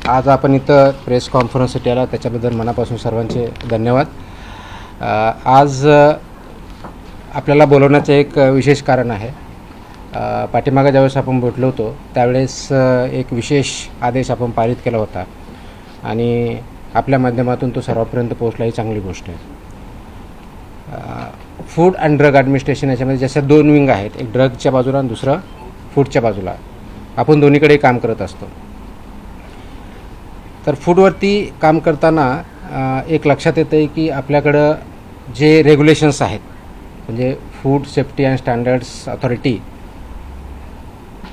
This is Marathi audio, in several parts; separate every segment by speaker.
Speaker 1: आज आपण इथं प्रेस कॉन्फरन्ससाठी आला त्याच्याबद्दल मनापासून सर्वांचे धन्यवाद. आज आपल्याला बोलवण्याचं एक विशेष कारण आहे. पाठीमागे ज्यावेळेस आपण भेटलो होतो त्यावेळेस एक विशेष आदेश आपण पारित केला होता आणि आपल्या माध्यमातून तो सर्वांपर्यंत पोहोचला ही चांगली गोष्ट आहे. फूड अँड ड्रग ॲडमिनिस्ट्रेशन याच्यामध्ये जशा दोन विंग आहेत, एक ड्रगच्या बाजूला आणि दुसरं फूडच्या बाजूला. आपण दोन्हीकडे काम करत असतो. तर फूडवरती काम करताना एक लक्षात येतं आहे की आपल्याकडं जे रेग्युलेशन्स आहेत, म्हणजे food safety and standards authority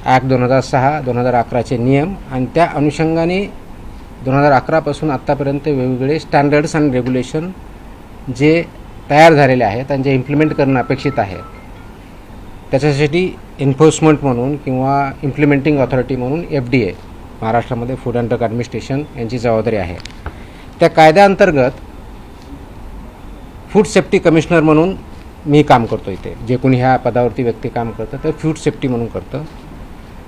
Speaker 1: act 2006, 2011चे नियम आणि त्या अनुषंगाने 2011पासून आत्तापर्यंत वेगवेगळे स्टँडर्ड्स आणि रेग्युलेशन जे तयार झालेले आहेत आणि जे इम्प्लिमेंट करणं अपेक्षित आहे, त्याच्यासाठी एन्फोर्समेंट म्हणून किंवा इम्प्लिमेंटिंग ऑथॉरिटी म्हणून FDA महाराष्ट्रामध्ये फूड अँड ड्रग ॲडमिनिस्ट्रेशन यांची जबाबदारी आहे. त्या कायद्याअंतर्गत फूड सेफ्टी कमिशनर म्हणून मी काम करतो. इथे जे कोणी ह्या पदावरती व्यक्ती काम करतं तर फूड सेफ्टी म्हणून करतं.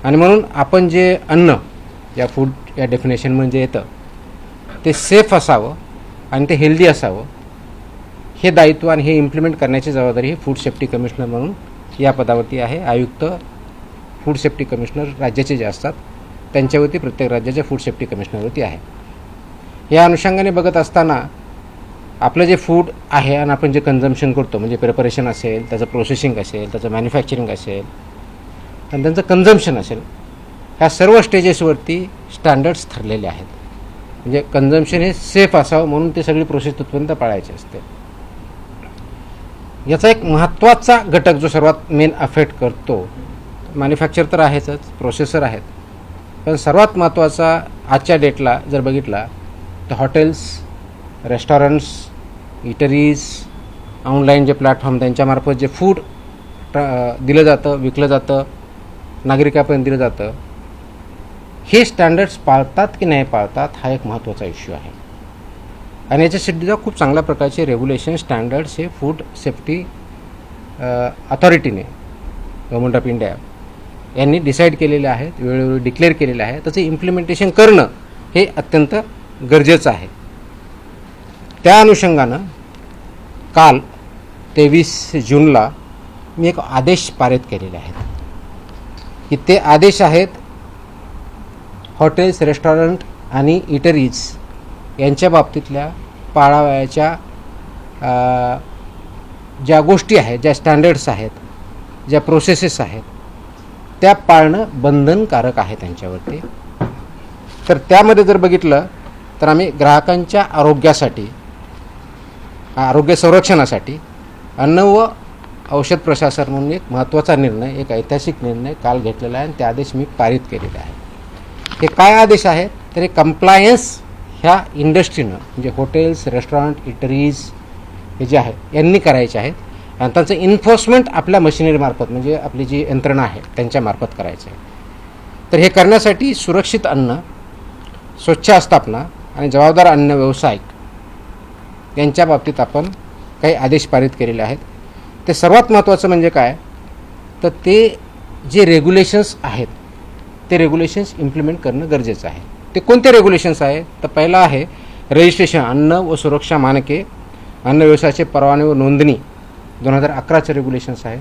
Speaker 1: आणि म्हणून आपण जे अन्न या फूड या डेफिनेशनमध्ये येतं ते सेफ असावं आणि ते हेल्दी असावं, हे दायित्व आणि हे इम्प्लिमेंट करण्याची जबाबदारी ही फूड सेफ्टी कमिशनर म्हणून या पदावरती आहे. आयुक्त फूड सेफ्टी कमिशनर राज्याचे जे असतात त्यांच्यावरती प्रत्येक राज्याच्या फूड सेफ्टी कमिशनरवरती आहे. या अनुषंगाने बघत असताना आपलं जे फूड आहे आणि आपण जे कन्झम्पशन करतो, म्हणजे प्रिपरेशन असेल, त्याचं प्रोसेसिंग असेल, त्याचं मॅन्युफॅक्चरिंग असेल आणि त्यांचं कन्झम्पशन असेल, ह्या सर्व स्टेजेसवरती स्टँडर्ड्स ठरलेले आहेत. म्हणजे कन्झम्पशन हे सेफ असावं म्हणून ते सगळी प्रोसेस तिथपर्यंत पाळायची असते. याचा एक महत्त्वाचा घटक जो सर्वात मेन अफेक्ट करतो, मॅन्युफॅक्चर तर आहेच, प्रोसेसर आहेत, पण सर्वात महत्त्वाचा आजच्या डेटला जर बघितला तर हॉटेल्स, रेस्टॉरंट्स, इटरीज, ऑनलाईन जे प्लॅटफॉर्म त्यांच्यामार्फत जे फूड दिलं जातं, विकलं जातं, नागरिकांपर्यंत दिलं जातं, हे स्टँडर्ड्स पाळतात की नाही पाळतात हा एक महत्त्वाचा इश्यू आहे. आणि याच्यासाठी खूप चांगल्या प्रकारचे रेग्युलेशन स्टँडर्ड्स हे फूड सेफ्टी अथॉरिटीने, गव्हर्नमेंट ऑफ इंडिया यांनी डिसाईड केलेले आहेत, वेळोवेळी डिक्लेअर केलेले आहे. त्याचं इम्प्लिमेंटेशन करणं हे अत्यंत गरजेचं आहे. त्या अनुषंगानं काल 23 जूनला मी एक आदेश पारित केलेले आहेत की ते आदेश आहेत हॉटेल्स, रेस्टॉरंट आणि इटरीज यांच्या बाबतीतल्या पाळावयाच्या ज्या गोष्टी आहेत, ज्या स्टँडर्ड्स आहेत, ज्या प्रोसेसेस आहेत, त्या पाळणं बंधनकारक आहे त्यांच्यावरती. तर त्यामध्ये जर बघितलं तर आम्ही ग्राहकांच्या आरोग्यासाठी, आरोग्य संरक्षणासाठी अन्न व औषध प्रशासन म्हणून एक महत्त्वाचा निर्णय, एक ऐतिहासिक निर्णय काल घेतलेला आहे आणि ते आदेश मी पारित केलेले आहे. हे काय आदेश आहेत तर हे कंप्लायन्स ह्या इंडस्ट्रीनं, म्हणजे हॉटेल्स, रेस्टॉरंट, इटरीज हे जे आहे यांनी करायचे आहेत आणि त्यांचं इन्फोर्समेंट आपल्या मशिनरीमार्फत, म्हणजे आपली जी यंत्रणा आहे त्यांच्यामार्फत करायचं आहे. तर हे करण्यासाठी सुरक्षित अन्न, स्वच्छ आस्थापना आणि जबाबदार अन्न व्यावसायिक यांच्या बाबतीत आपण काही आदेश पारित केलेले आहेत. ते सर्वात महत्त्वाचं म्हणजे काय तर ते जे रेग्युलेशन्स आहेत ते रेग्युलेशन्स इम्प्लिमेंट करणं गरजेचं आहे. ते कोणते रेग्युलेशन्स आहे तर पहिला आहे रजिस्ट्रेशन, अन्न व सुरक्षा मानके, अन्न व्यवसायाचे परवाने व नोंदणी 2011चे रेग्युलेशन्स आहेत.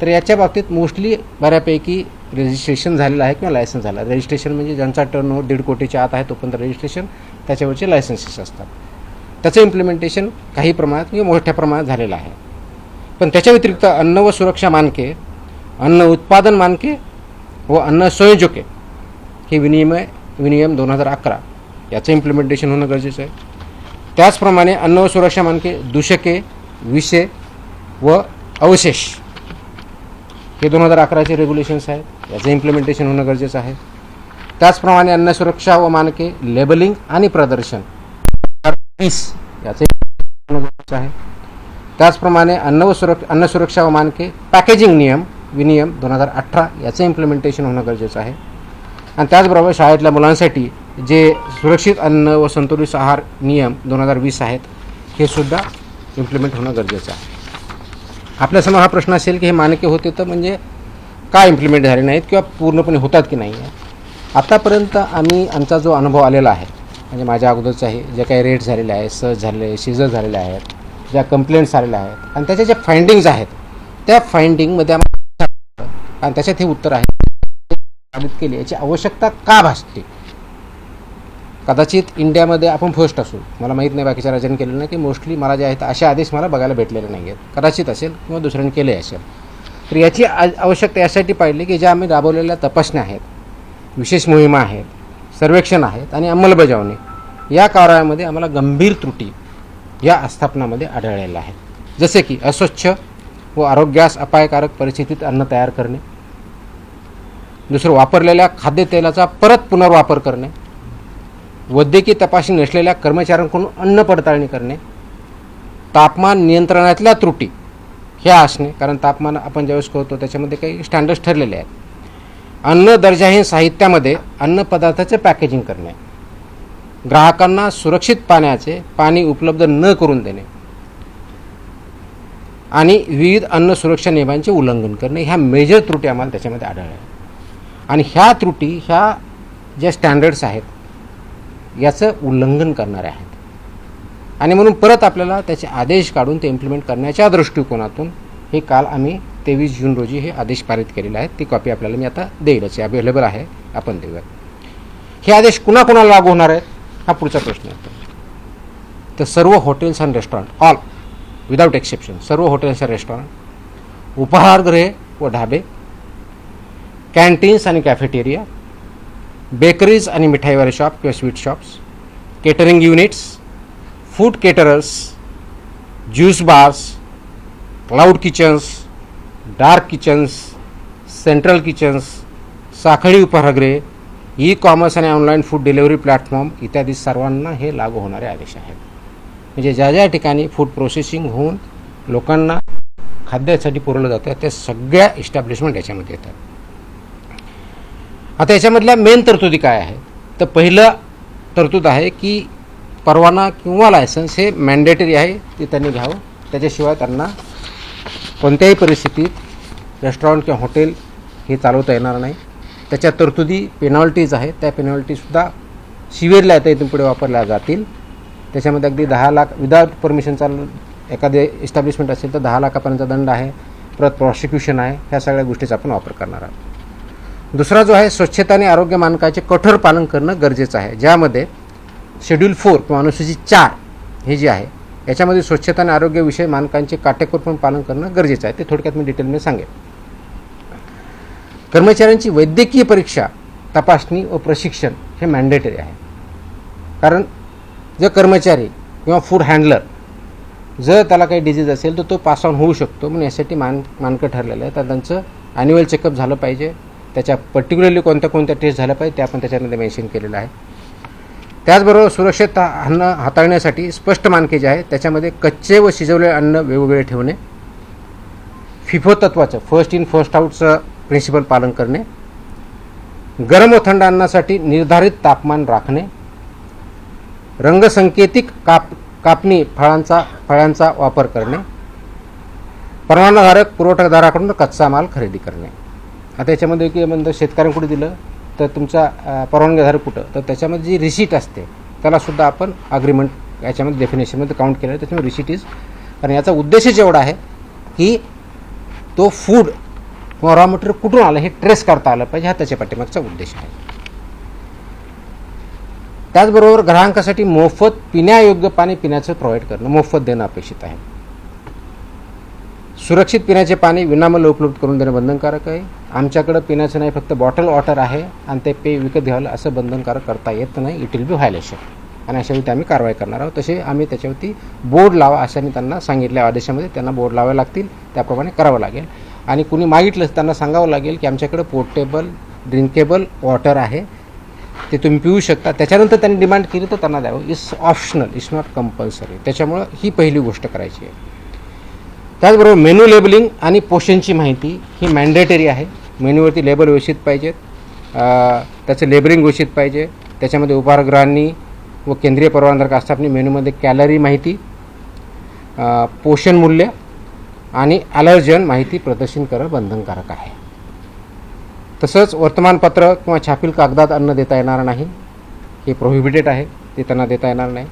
Speaker 1: तर याच्या बाबतीत मोस्टली बऱ्यापैकी रजिस्ट्रेशन झालेलं आहे किंवा लायसन्स झालं. रजिस्ट्रेशन म्हणजे ज्यांचा टर्नओव्हर 1.5 कोटीच्या आत आहे तोपर्यंत रजिस्ट्रेशन, त्याच्यावरचे लायसन्सेस असतात. त्याचं इम्प्लिमेंटेशन काही प्रमाणात किंवा मोठ्या प्रमाणात झालेलं आहे. पण त्याच्या व्यतिरिक्त अन्न व सुरक्षा मानके, अन्न उत्पादन मानके व अन्न संयोजके हे विनियम 2011 याचं इम्प्लिमेंटेशन होणं गरजेचं आहे. त्याचप्रमाणे अन्न व सुरक्षा मानके, दूषके, विषे व अवशेष हे 2011चे रेग्युलेशन्स आहेत, याचं इम्प्लिमेंटेशन होणं गरजेचं आहे. त्याचप्रमाणे अन्न सुरक्षा व मानके, लेबलिंग आणि प्रदर्शन याचं होणं गरजेचं आहे. त्याचप्रमाणे अन्न सुरक्षा व मानके, पॅकेजिंग विनियम 2018 याचं इम्प्लिमेंटेशन होणं गरजेचं आहे. आणि त्याचबरोबर शाळेतल्या मुलांसाठी जे सुरक्षित अन्न व संतुलित आहार नियम 2020 आहेत हे सुद्धा इम्प्लिमेंट होणं गरजेचं आहे. आपल्यासमोर हा प्रश्न असेल की हे मानके होते तर म्हणजे का इम्प्लिमेंट झाले नाहीत किंवा पूर्णपणे होतात की नाही आहे. आतापर्यंत आमचा जो अनुभव आलेला आहे, म्हणजे माझ्या अगोदरचाही जे काही रेट झालेले आहे, सर्च झालेले, सीजर झालेले आहेत, ज्या कंप्लेंट्स आलेल्या आहेत आणि त्याच्या ज्या फाइंडिंग्ज आहेत, त्या फाइंडिंगमध्ये आम्हाला आणि त्याच्यात हे उत्तर आहे साबित केली याची आवश्यकता का भासते. कदाचित इंडियामध्ये आपण फर्स्ट असू, मला माहीत नाही बाकीच्या राज्यांनी केलेलं नाही, की मोस्टली मला जे आहेत असे आदेश मला बघायला भेटलेले नाही आहेत. कदाचित असेल किंवा दुसऱ्यांनी केले असेल. तर याची आवश्यकता यासाठी पाहिली की ज्या आम्ही राबवलेल्या तपासण्या आहेत, विशेष मोहिमा आहेत, सर्वेक्षण आहेत आणि अंमलबजावणी या कार्यामध्ये आम्हाला गंभीर त्रुटी या आस्थापनामध्ये आढळलेल्या आहेत. जसे की अस्वच्छ व आरोग्यास अपायकारक परिस्थितीत अन्न तयार करणे, दुसरं वापरलेल्या खाद्यतेलाचा परत पुनर्वापर करणे, वैद्यकीय तपासणी नसलेल्या कर्मचाऱ्यांकडून अन्न पडताळणी करणे, तापमान नियंत्रणातल्या त्रुटी ह्या असणे, कारण तापमान आपण ज्यावेळेस करतो त्याच्यामध्ये काही स्टँडर्ड्स ठरलेले आहेत. अन्न दर्जाहीन साहित्यामध्ये अन्नपदार्थाचे पॅकेजिंग करणे, ग्राहकांना सुरक्षित पाणी उपलब्ध न करून देणे आणि विविध अन्न सुरक्षा नियमांचे उल्लंघन करणे, ह्या मेजर त्रुटी आम्हाला त्याच्यामध्ये आढळल्या. आणि ह्या त्रुटी ह्या ज्या स्टँडर्ड्स आहेत याचं उल्लंघन करणारे आहेत आणि म्हणून परत आपल्याला त्याचे आदेश काढून ते इम्प्लिमेंट करण्याच्या दृष्टिकोनातून हे काल आम्ही 23 जून रोजी हे आदेश पारित केलेले आहेत. ती कॉपी आपल्याला मी आता देईलच, अवेलेबल आहे, आपण देऊया. हे आदेश कुणाकुणाला लागू होणार आहेत हा पुढचा प्रश्न आहे. तर सर्व hotels and restaurant, all without exception, सर्व हॉटेल्स अँड रेस्टॉरंट, उपहारगृहे व ढाबे, कॅन्टीन्स आणि कॅफेटेरिया, बेकरीज आणि मिठाईवाले शॉप किंवा sweet shops, catering units, food caterers, juice bars, cloud kitchens, dark kitchens, central kitchens, साखळी उपहारगृहे, ई कॉमर्स आणि ऑनलाईन फूड डिलिव्हरी प्लॅटफॉर्म इत्यादी सर्वांना हे लागू होणारे आदेश आहेत. म्हणजे ज्या ज्या ठिकाणी फूड प्रोसेसिंग होऊन लोकांना खाद्यासाठी पुरवलं जातं त्या सगळ्या इस्टॅब्लिशमेंट याच्यामध्ये येतात. आता याच्यामधल्या मेन तरतुदी काय आहे, तर पहिलं तरतूद आहे की परवाना किंवा लायसन्स हे मॅन्डेटरी आहे, ते त्यांनी घ्यावं. त्याच्याशिवाय त्यांना कोणत्याही परिस्थितीत रेस्टॉरंट किंवा हॉटेल हे चालवता येणार नाही. त्याच्या तरतुदी पेनॉल्टीज आहेत, त्या पेनॉल्टीसुद्धा सिव्हिअरली आता इथून पुढे वापरल्या जातील. त्याच्यामध्ये अगदी 10 लाख विदाउट परमिशन चालू एखादे इस्टॅब्लिशमेंट असेल तर 10 लाखापर्यंत दंड आहे, परत प्रॉसिक्युशन आहे. ह्या सगळ्या गोष्टीचा आपण वापर करणार आहोत. दुसरा जो आहे स्वच्छता आणि आरोग्य मानकाचे कठोर पालन करणं गरजेचं आहे, ज्यामध्ये शेड्यूल 4 किंवा अनुसूचित 4 हे जे आहे याच्यामध्ये स्वच्छता आणि आरोग्यविषयी मानकांचे काटेकोरपणे पालन करणं गरजेचं आहे. ते थोडक्यात मी डिटेलमध्ये सांगेन. कर्मचाऱ्यांची वैद्यकीय परीक्षा, तपासणी व प्रशिक्षण हे मॅन्डेटरी आहे. कारण जर कर्मचारी किंवा फूड हँडलर जर त्याला काही डिजीज असेल तर तो पास ऑन होऊ शकतो. म्हणून यासाठी मानकं ठरलेलं आहे. तर त्यांचं ॲन्युअल चेकअप झालं पाहिजे, त्याच्या पर्टिक्युलरली कोणत्या कोणत्या टेस्ट झाल्या पाहिजे ते आपण त्याच्यामध्ये मेन्शन केलेलं आहे. त्याचबरोबर सुरक्षित अन्न हाताळण्यासाठी स्पष्ट मानके जे आहेत त्याच्यामध्ये कच्चे व शिजवलेले अन्न वेगवेगळे ठेवणे, फिफो तत्वाचं फर्स्ट इन फर्स्ट आउटचं प्रिन्सिपल पालन करणे, गरम व थंड अन्नासाठी निर्धारित तापमान राखणे, रंगसंकेतिक कापणी फळांचा वापर करणे, परवानाधारक पुरवठादाराकडून कच्चा माल खरेदी करणे. आता याच्यामध्ये की म्हणजे शेतकऱ्यांकडे दिलं तर तुमचा परवानगीधारक कुठं, तर त्याच्यामध्ये जी रिसीट असते त्यालासुद्धा आपण अग्रीमेंट याच्यामध्ये डेफिनेशनमध्ये काउंट केलं आहे. त्याच्यामुळे रिसीट इज, कारण याचा उद्देशच एवढा आहे की तो फूड किंवा रॉ मटेरियल कुठून आलं हे ट्रेस करता आलं पाहिजे, हा त्याच्या पाठीमागचा उद्देश आहे. त्याचबरोबर ग्राहकांसाठी मोफत पिण्यायोग्य पाणी पिण्याचं प्रोव्हाइड करणं, मोफत देणं अपेक्षित आहे. सुरक्षित पिण्याचे पाणी विनामूल्य उपलब्ध करून देणं बंधनकारक आहे. आमच्याकडं पिण्याचं नाही, फक्त बॉटल वॉटर आहे आणि ते पे विकत घ्यावं असं बंधनकारक करता येत नाही. इट विल बी व्हायलेशन आणि अशावेळी आम्ही कारवाई करणार आहोत. तसे आम्ही त्याच्यावरती बोर्ड लावा असं मी त्यांना सांगितल्या आदेशामध्ये. त्यांना बोर्ड लावावे लागतील, त्याप्रमाणे करावं लागेल. आणि कुणी मागितलं त्यांना सांगावं लागेल की आमच्याकडे पोर्टेबल ड्रिंकेबल वॉटर आहे, ते तुम्ही पिऊ शकता. त्याच्यानंतर त्यांनी डिमांड केली तर त्यांना द्यावं. It's optional, it's not compulsory. त्याच्यामुळं ही पहिली गोष्ट करायची आहे. त्याचबरोबर मेनू लेबलिंग आणि पोषणची माहिती ही मॅन्डेटरी आहे. मेन्यूवरती लेबल व्यवस्थित पाहिजेत, त्याचं लेबलिंग व्यवस्थित पाहिजे. त्याच्यामध्ये उपहारगृहांनी व केंद्रीय परवानधारक आस्थापने मेन्यूमध्ये कॅलरी माहिती, पोषण मूल्य आणि ॲलर्जन माहिती प्रदर्शित करणं बंधनकारक आहे. तसंच वर्तमानपत्र किंवा छापील कागदात अन्न देता येणार नाही, हे प्रोहिबिटेड आहे, ते त्यांना देता येणार नाही.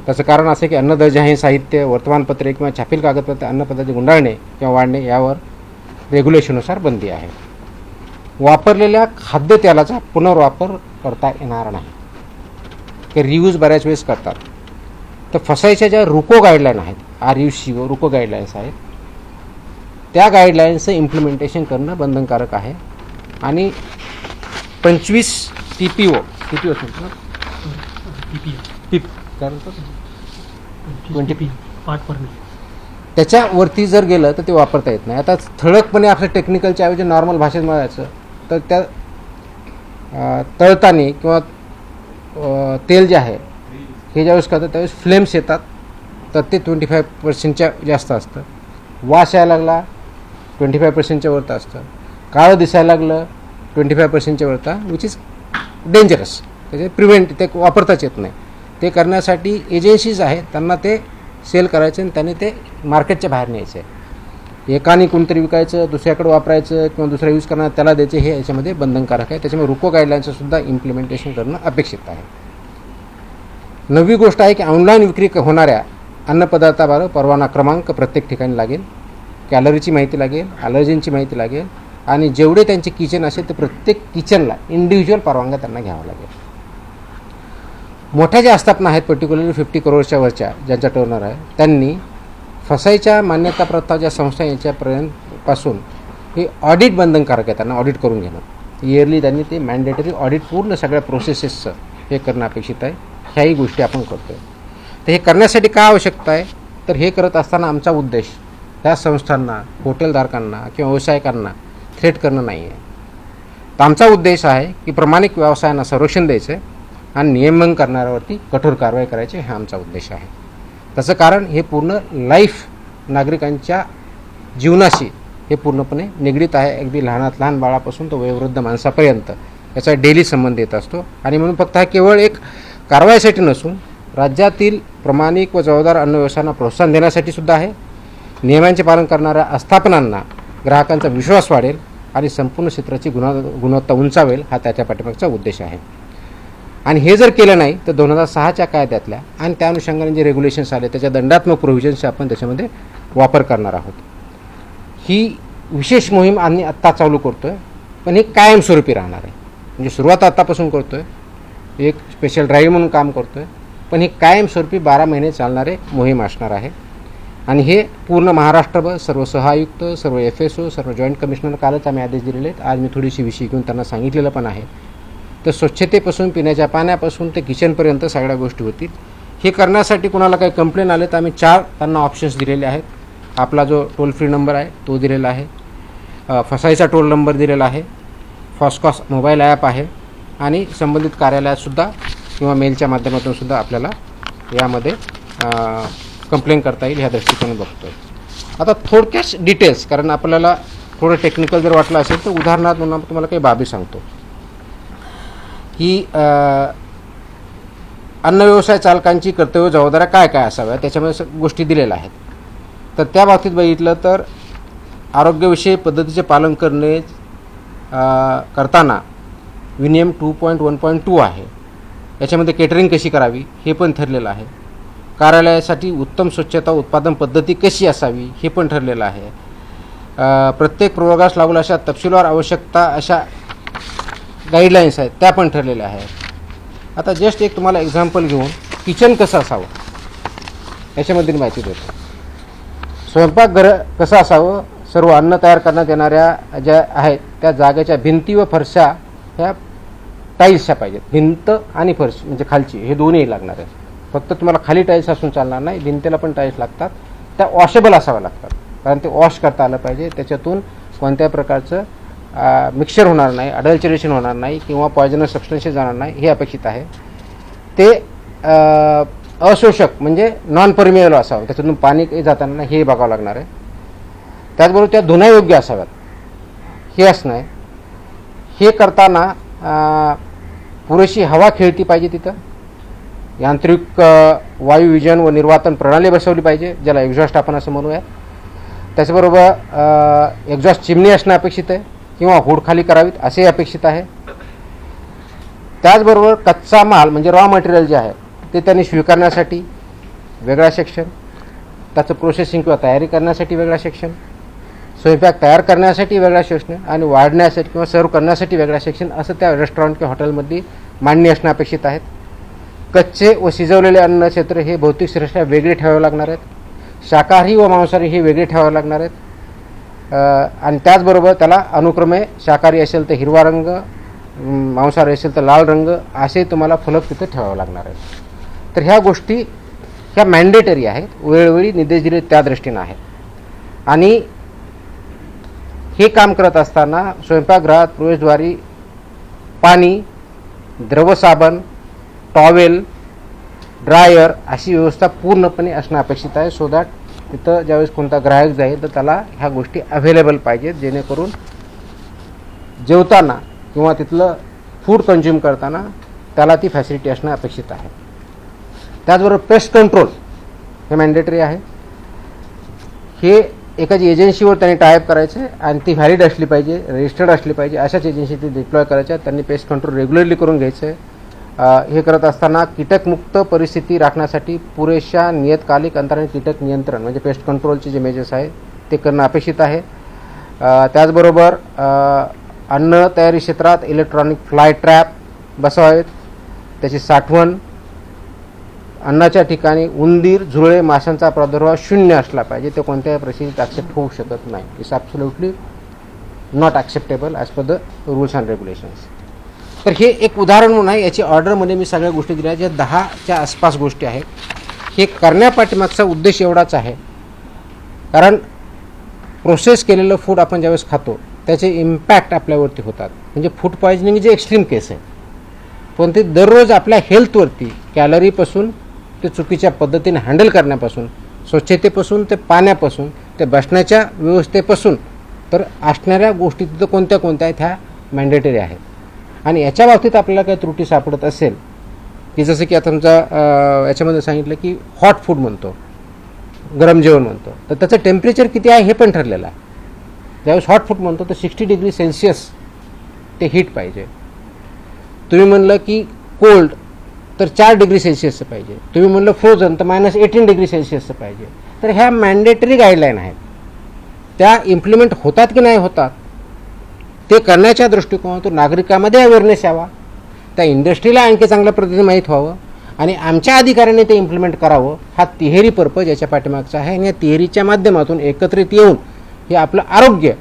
Speaker 1: त्याचं कारण असं की अन्नद्रव्य साहित्य, वर्तमानपत्रे किंवा छापील कागदपत्रे अन्नपदार्थ गुंडाळणे किंवा वाढणे यावर रेग्युलेशननुसार बंदी आहे. वापरलेल्या खाद्यतेलाचा पुनर्वापर करता येणार नाही, की रियूज बऱ्याच वेळेस करतात. तर फसायच्या ज्या रुको गाईडलाईन आहेत, RUCO रुको गाईडलाईन्स आहेत, त्या गाईडलाईन्सचं इम्प्लिमेंटेशन करणं बंधनकारक आहे. आणि 25 TPO सांगतो ना, त्याच्यावरती जर गेलं तर ते वापरता येत नाही. आता ठळकपणे आपल्या टेक्निकलच्या ऐवजी नॉर्मल भाषेत म्हणायचं तर त्या तळताना किंवा तेल जे आहे हे ज्यावेळेस करतात त्यावेळेस फ्लेम्स येतात, तर ते 25% जास्त असतं. वास यायला लागला 25% वरतं असतं. काळं दिसायला लागलं 25% वरता, विच इज डेंजरस. त्याचे ते वापरताच येत नाही. ते करण्यासाठी एजन्सीज आहेत, त्यांना ते सेल करायचं आणि त्याने ते मार्केटच्या बाहेर न्यायचं आहे. एकाने कोणतरी विकायचं, दुसऱ्याकडे वापरायचं किंवा दुसरा यूज करणार त्याला द्यायचे, हे याच्यामध्ये बंधनकारक आहे. त्याच्यामुळे रुको गाईडलाईनचं सुद्धा इम्प्लिमेंटेशन करणं अपेक्षित आहे. 9वी गोष्ट आहे की ऑनलाईन विक्री होणाऱ्या अन्नपदार्थाबरोबर परवाना क्रमांक प्रत्येक ठिकाणी लागेल, कॅलरीची माहिती लागेल, ॲलर्जींची माहिती लागेल, आणि जेवढे त्यांचे किचन असेल तर प्रत्येक किचनला इंडिव्हिज्युअल परवानग्या त्यांना घ्यावा लागेल. मोठ्या ज्या आस्थापना आहेत, पर्टिक्युलरली 50 करोडच्या वरच्या ज्यांचा टर्नर आहे, त्यांनी फसाईच्या मान्यताप्राप्त ज्या संस्था याच्यापर्यंतपासून हे ऑडिट बंधनकारक आहे, त्यांना ऑडिट करून घेणं. इयरली त्यांनी ते मॅन्डेटरी ऑडिट पूर्ण सगळ्या प्रोसेसेसचं हे करणं अपेक्षित आहे. ह्याही गोष्टी आपण करतो आहे. तर हे करण्यासाठी काय आवश्यकता आहे, तर हे करत असताना आमचा उद्देश ह्या संस्थांना, हॉटेलधारकांना किंवा व्यावसायिकांना थ्रेट करणं नाही आहे. तर आमचा उद्देश आहे की प्रामाणिक व्यवसायांना संरक्षण द्यायचं आहे आणि नियमन करणाऱ्यावरती कठोर कारवाई करायची, हा आमचा उद्देश आहे. त्याचं कारण हे पूर्ण लाईफ नागरिकांच्या जीवनाशी हे पूर्णपणे निगडीत आहे. अगदी लहानात लहान बाळापासून तो वयोवृद्ध माणसापर्यंत याचा डेली संबंध येत असतो. आणि म्हणून फक्त हा केवळ एक कारवाईसाठी नसून राज्यातील प्रामाणिक व जबाबदार अन्न व्यवसायांना प्रोत्साहन देण्यासाठी सुद्धा आहे. नियमांचे पालन करणाऱ्या आस्थापनांना ग्राहकांचा विश्वास वाढेल आणि संपूर्ण क्षेत्राची गुणवत्ता उंचावेल, हा त्याच्या पाठीमागचा उद्देश आहे. आणि हे जर केलं नाही तर 2006च्या कायद्यातल्या आणि त्या अनुषंगाने जे रेग्युलेशन्स आले त्याच्या दंडात्मक प्रोव्हिजन्सचे आपण त्याच्यामध्ये वापर करणार आहोत. ही विशेष मोहीम आम्ही आत्ता चालू करतो आहे, पण ही कायमस्वरूपी राहणार आहे. म्हणजे सुरुवात आत्तापासून करतो आहे, एक स्पेशल ड्राईव्ह म्हणून काम करतो आहे, पण ही कायमस्वरूपी 12 महिने चालणारे मोहीम असणार आहे. आणि हे पूर्ण महाराष्ट्रभर सर्व सहायुक्त, सर्व FSO, सर्व जॉईंट कमिशनर, कालच आम्ही आदेश दिलेले आहेत. आज मी थोडीशी विषय घेऊन त्यांना सांगितलेलं पण आहे. तर स्वच्छतेपासून, पिण्याच्या पाण्यापासून ते किचनपर्यंत सगळ्या गोष्टी होतील. हे करण्यासाठी कुणाला काही कंप्लेंट आले तर आम्ही 4 त्यांना ऑप्शन्स दिलेले आहेत. आपला जो टोल फ्री नंबर आहे तो दिलेला आहे, फसाईचा टोल नंबर दिलेला आहे, फॉस्कॉस मोबाईल ॲप आहे, आणि संबंधित कार्यालयातसुद्धा किंवा मेलच्या माध्यमातूनसुद्धा आपल्याला यामध्ये कंप्लेंट करता येईल, ह्या दृष्टिकोनाने बघतो आहे. आता थोडक्याच डिटेल्स, कारण आपल्याला थोडं टेक्निकल जर वाटलं असेल तर उदाहरणार्थ म्हणून तुम्हाला काही बाबी सांगतो. ही अन्न व्यवसाय चालकांची कर्तव्य जबाबदाऱ्या काय काय असाव्या त्याच्यामध्ये गोष्टी दिलेल्या आहेत. तर त्या बाबतीत बघितलं तर आरोग्यविषयी पद्धतीचे पालन करणे करताना विनियम 2.1.2 आहे. याच्यामध्ये केटरिंग कशी करावी हे पण ठरलेलं आहे. कार्यालयासाठी उत्तम स्वच्छता उत्पादन पद्धती कशी असावी हे पण ठरलेलं आहे. प्रत्येक प्रयोगास लागू अशा तपशीलवार आवश्यकता अशा गाईडलाईन्स आहेत त्या पण ठरलेल्या आहेत. आता जस्ट एक तुम्हाला एक्झाम्पल घेऊन किचन कसं असावं याच्यामध्ये माहिती देतो. स्वयंपाकघर कसं असावं, सर्व अन्न तयार करण्यात येणाऱ्या ज्या आहेत त्या जागेच्या भिंती व फरशा ह्या टाईल्सच्या पाहिजेत. भिंत आणि फरश म्हणजे खालची हे दोन्ही लागणार आहेत. फक्त तुम्हाला खाली टाईल्स असून चालणार नाही, भिंतीला पण टाईल्स लागतात. त्या वॉशेबल असाव्या लागतात, कारण ते वॉश करता आलं पाहिजे. त्याच्यातून कोणत्याही प्रकारचं मिक्सचर होणार नाही, अडल्चरेशन होणार नाही किंवा पॉयझनस सबस्टन्सेस जाणार नाही हे अपेक्षित आहे. ते अशोषक म्हणजे नॉन परमिएबल असावं, त्याच्यातून पाणी जाताना नाही हे बघावं लागणार आहे. त्याचबरोबर त्या धुण्यायोग्य असाव्यात हे असणं आहे. हे करताना पुरेशी हवा खेळती पाहिजे. तिथं यांत्रिक वायू विजन व निर्वातन प्रणाली बसवली पाहिजे, ज्याला एक्झॉस्ट आपण असं म्हणूया. त्याचबरोबर एक्झॉस्ट चिमणी असणं अपेक्षित आहे. किंवा हूड खाली करावीत असे अपेक्षित आहे. त्याचबरोबर कच्चा माल म्हणजे रॉ मटेरियल जे आहे ते त्यांनी स्वीकारण्यासाठी वेगळा सेक्शन, त्याचं प्रोसेसिंग किंवा तयारी करण्यासाठी वेगळा सेक्शन, स्वयंपाक तयार करण्यासाठी वेगळा सेक्शन आणि वाढण्यासाठी किंवा सर्व करण्यासाठी वेगळा सेक्शन असं त्या रेस्टॉरंट किंवा हॉटेलमध्ये मांडणी असणं अपेक्षित आहेत. कच्चे व शिजवलेले अन्न क्षेत्र हे भौतिकदृष्ट्या वेगळे ठेवावे लागणार आहेत. शाकाहारी व मांसाहारी हे वेगळे ठेवावे लागणार आहेत. आणि त्याचबरोबर त्याला अनुक्रमे शाकाहारी असेल तर हिरवा रंग, मांसाहारी असेल तर लाल रंग असे तुम्हाला फलक तिथे ठेवावे लागणार आहेत. तर ह्या गोष्टी ह्या मॅन्डेटरी आहेत, वेळोवेळी निर्देश दिले त्या दृष्टीनं आहेत. आणि हे काम करत असताना स्वयंपाकगृहात प्रवेशद्वारी पाणी, द्रव साबण, टॉवेल, ड्रायर अशी व्यवस्था पूर्णपणे असणं अपेक्षित आहे. सो दॅट तिथं ज्यावेळेस कोणता ग्राहक जाईल तर त्याला ह्या गोष्टी अवेलेबल पाहिजेत, जेणेकरून जेवताना किंवा तिथलं फूड कंझ्युम करताना त्याला ती फॅसिलिटी असणं अपेक्षित आहे. त्याचबरोबर पेस्ट कंट्रोल हे मॅन्डेटरी आहे. हे एखादी एजन्सीवर त्यांनी टायअप करायचं आणि ती व्हॅलिड असली पाहिजे, रजिस्टर्ड असली पाहिजे, अशाच एजन्सी ती डिप्लॉय करायच्या. त्यांनी पेस्ट कंट्रोल रेग्युलरली करून घ्यायचं आहे. हे करत असताना कीटकमुक्त परिस्थिती राखण्यासाठी पुरेशा नियतकालिक अंतराने कीटक नियंत्रण म्हणजे पेस्ट कंट्रोलचे जे मेजर्स आहेत ते करणं अपेक्षित आहे. त्याचबरोबर अन्न तयारी क्षेत्रात इलेक्ट्रॉनिक फ्लाय ट्रॅप बसवावेत, त्याची साठवण, अन्नाच्या ठिकाणी उंदीर, झुरळे, माशांचा प्रादुर्भाव शून्य असला पाहिजे. ते कोणत्याही परिस्थितीत ॲक्सेप्ट होऊ शकत नाही. It's absolutely not acceptable as per the rules and regulations. तर हे एक उदाहरण म्हणून आहे. याची ऑर्डरमध्ये मी सगळ्या गोष्टी दिल्या ज्या 10च्या आसपास गोष्टी आहेत. हे करण्यापाठीमागचा उद्देश एवढाच आहे, कारण प्रोसेस केलेलं फूड आपण ज्यावेळेस खातो त्याचे इम्पॅक्ट आपल्यावरती होतात. म्हणजे फूड पॉयझनिंग जे एक्स्ट्रीम केस आहे, पण ते दररोज आपल्या हेल्थवरती कॅलरीपासून ते चुकीच्या पद्धतीने हँडल करण्यापासून, स्वच्छतेपासून ते पाण्यापासून ते बसण्याच्या व्यवस्थेपासून तर असणाऱ्या गोष्टी तिथं कोणत्या कोणत्या आहेत ह्या मॅन्डेटरी आहेत. आणि याच्या बाबतीत आपल्याला काही त्रुटी सापडत असेल की जसं की आता तुमचा याच्यामध्ये सांगितलं की हॉट फूड म्हणतो, गरम जेवण म्हणतो, तर त्याचं टेम्परेचर किती आहे हे पण ठरलेलं आहे. ज्यावेळेस हॉट फूड म्हणतो तर 60 डिग्री सेल्सिअस ते हीट पाहिजे. तुम्ही म्हणलं की कोल्ड तर 4 डिग्री सेल्सिअसचं पाहिजे. तुम्ही म्हणलं फ्रोझन तर -18 डिग्री सेल्सिअसचं पाहिजे. तर ह्या मॅन्डेटरी गाईडलाईन आहेत. त्या इम्प्लिमेंट होतात की नाही होतात ते करण्याच्या दृष्टिकोनातून नागरिकांमध्ये अवेअरनेस यावा, त्या इंडस्ट्रीला आणखी चांगल्या पद्धतीने माहीत व्हावं आणि आमच्या अधिकाऱ्यांनी ते इम्प्लिमेंट करावं. हा तिहेरी पर्पज याच्या पाठीमागचा आहे. आणि या तिहेरीच्या माध्यमातून एकत्रित येऊन हे आपलं आरोग्य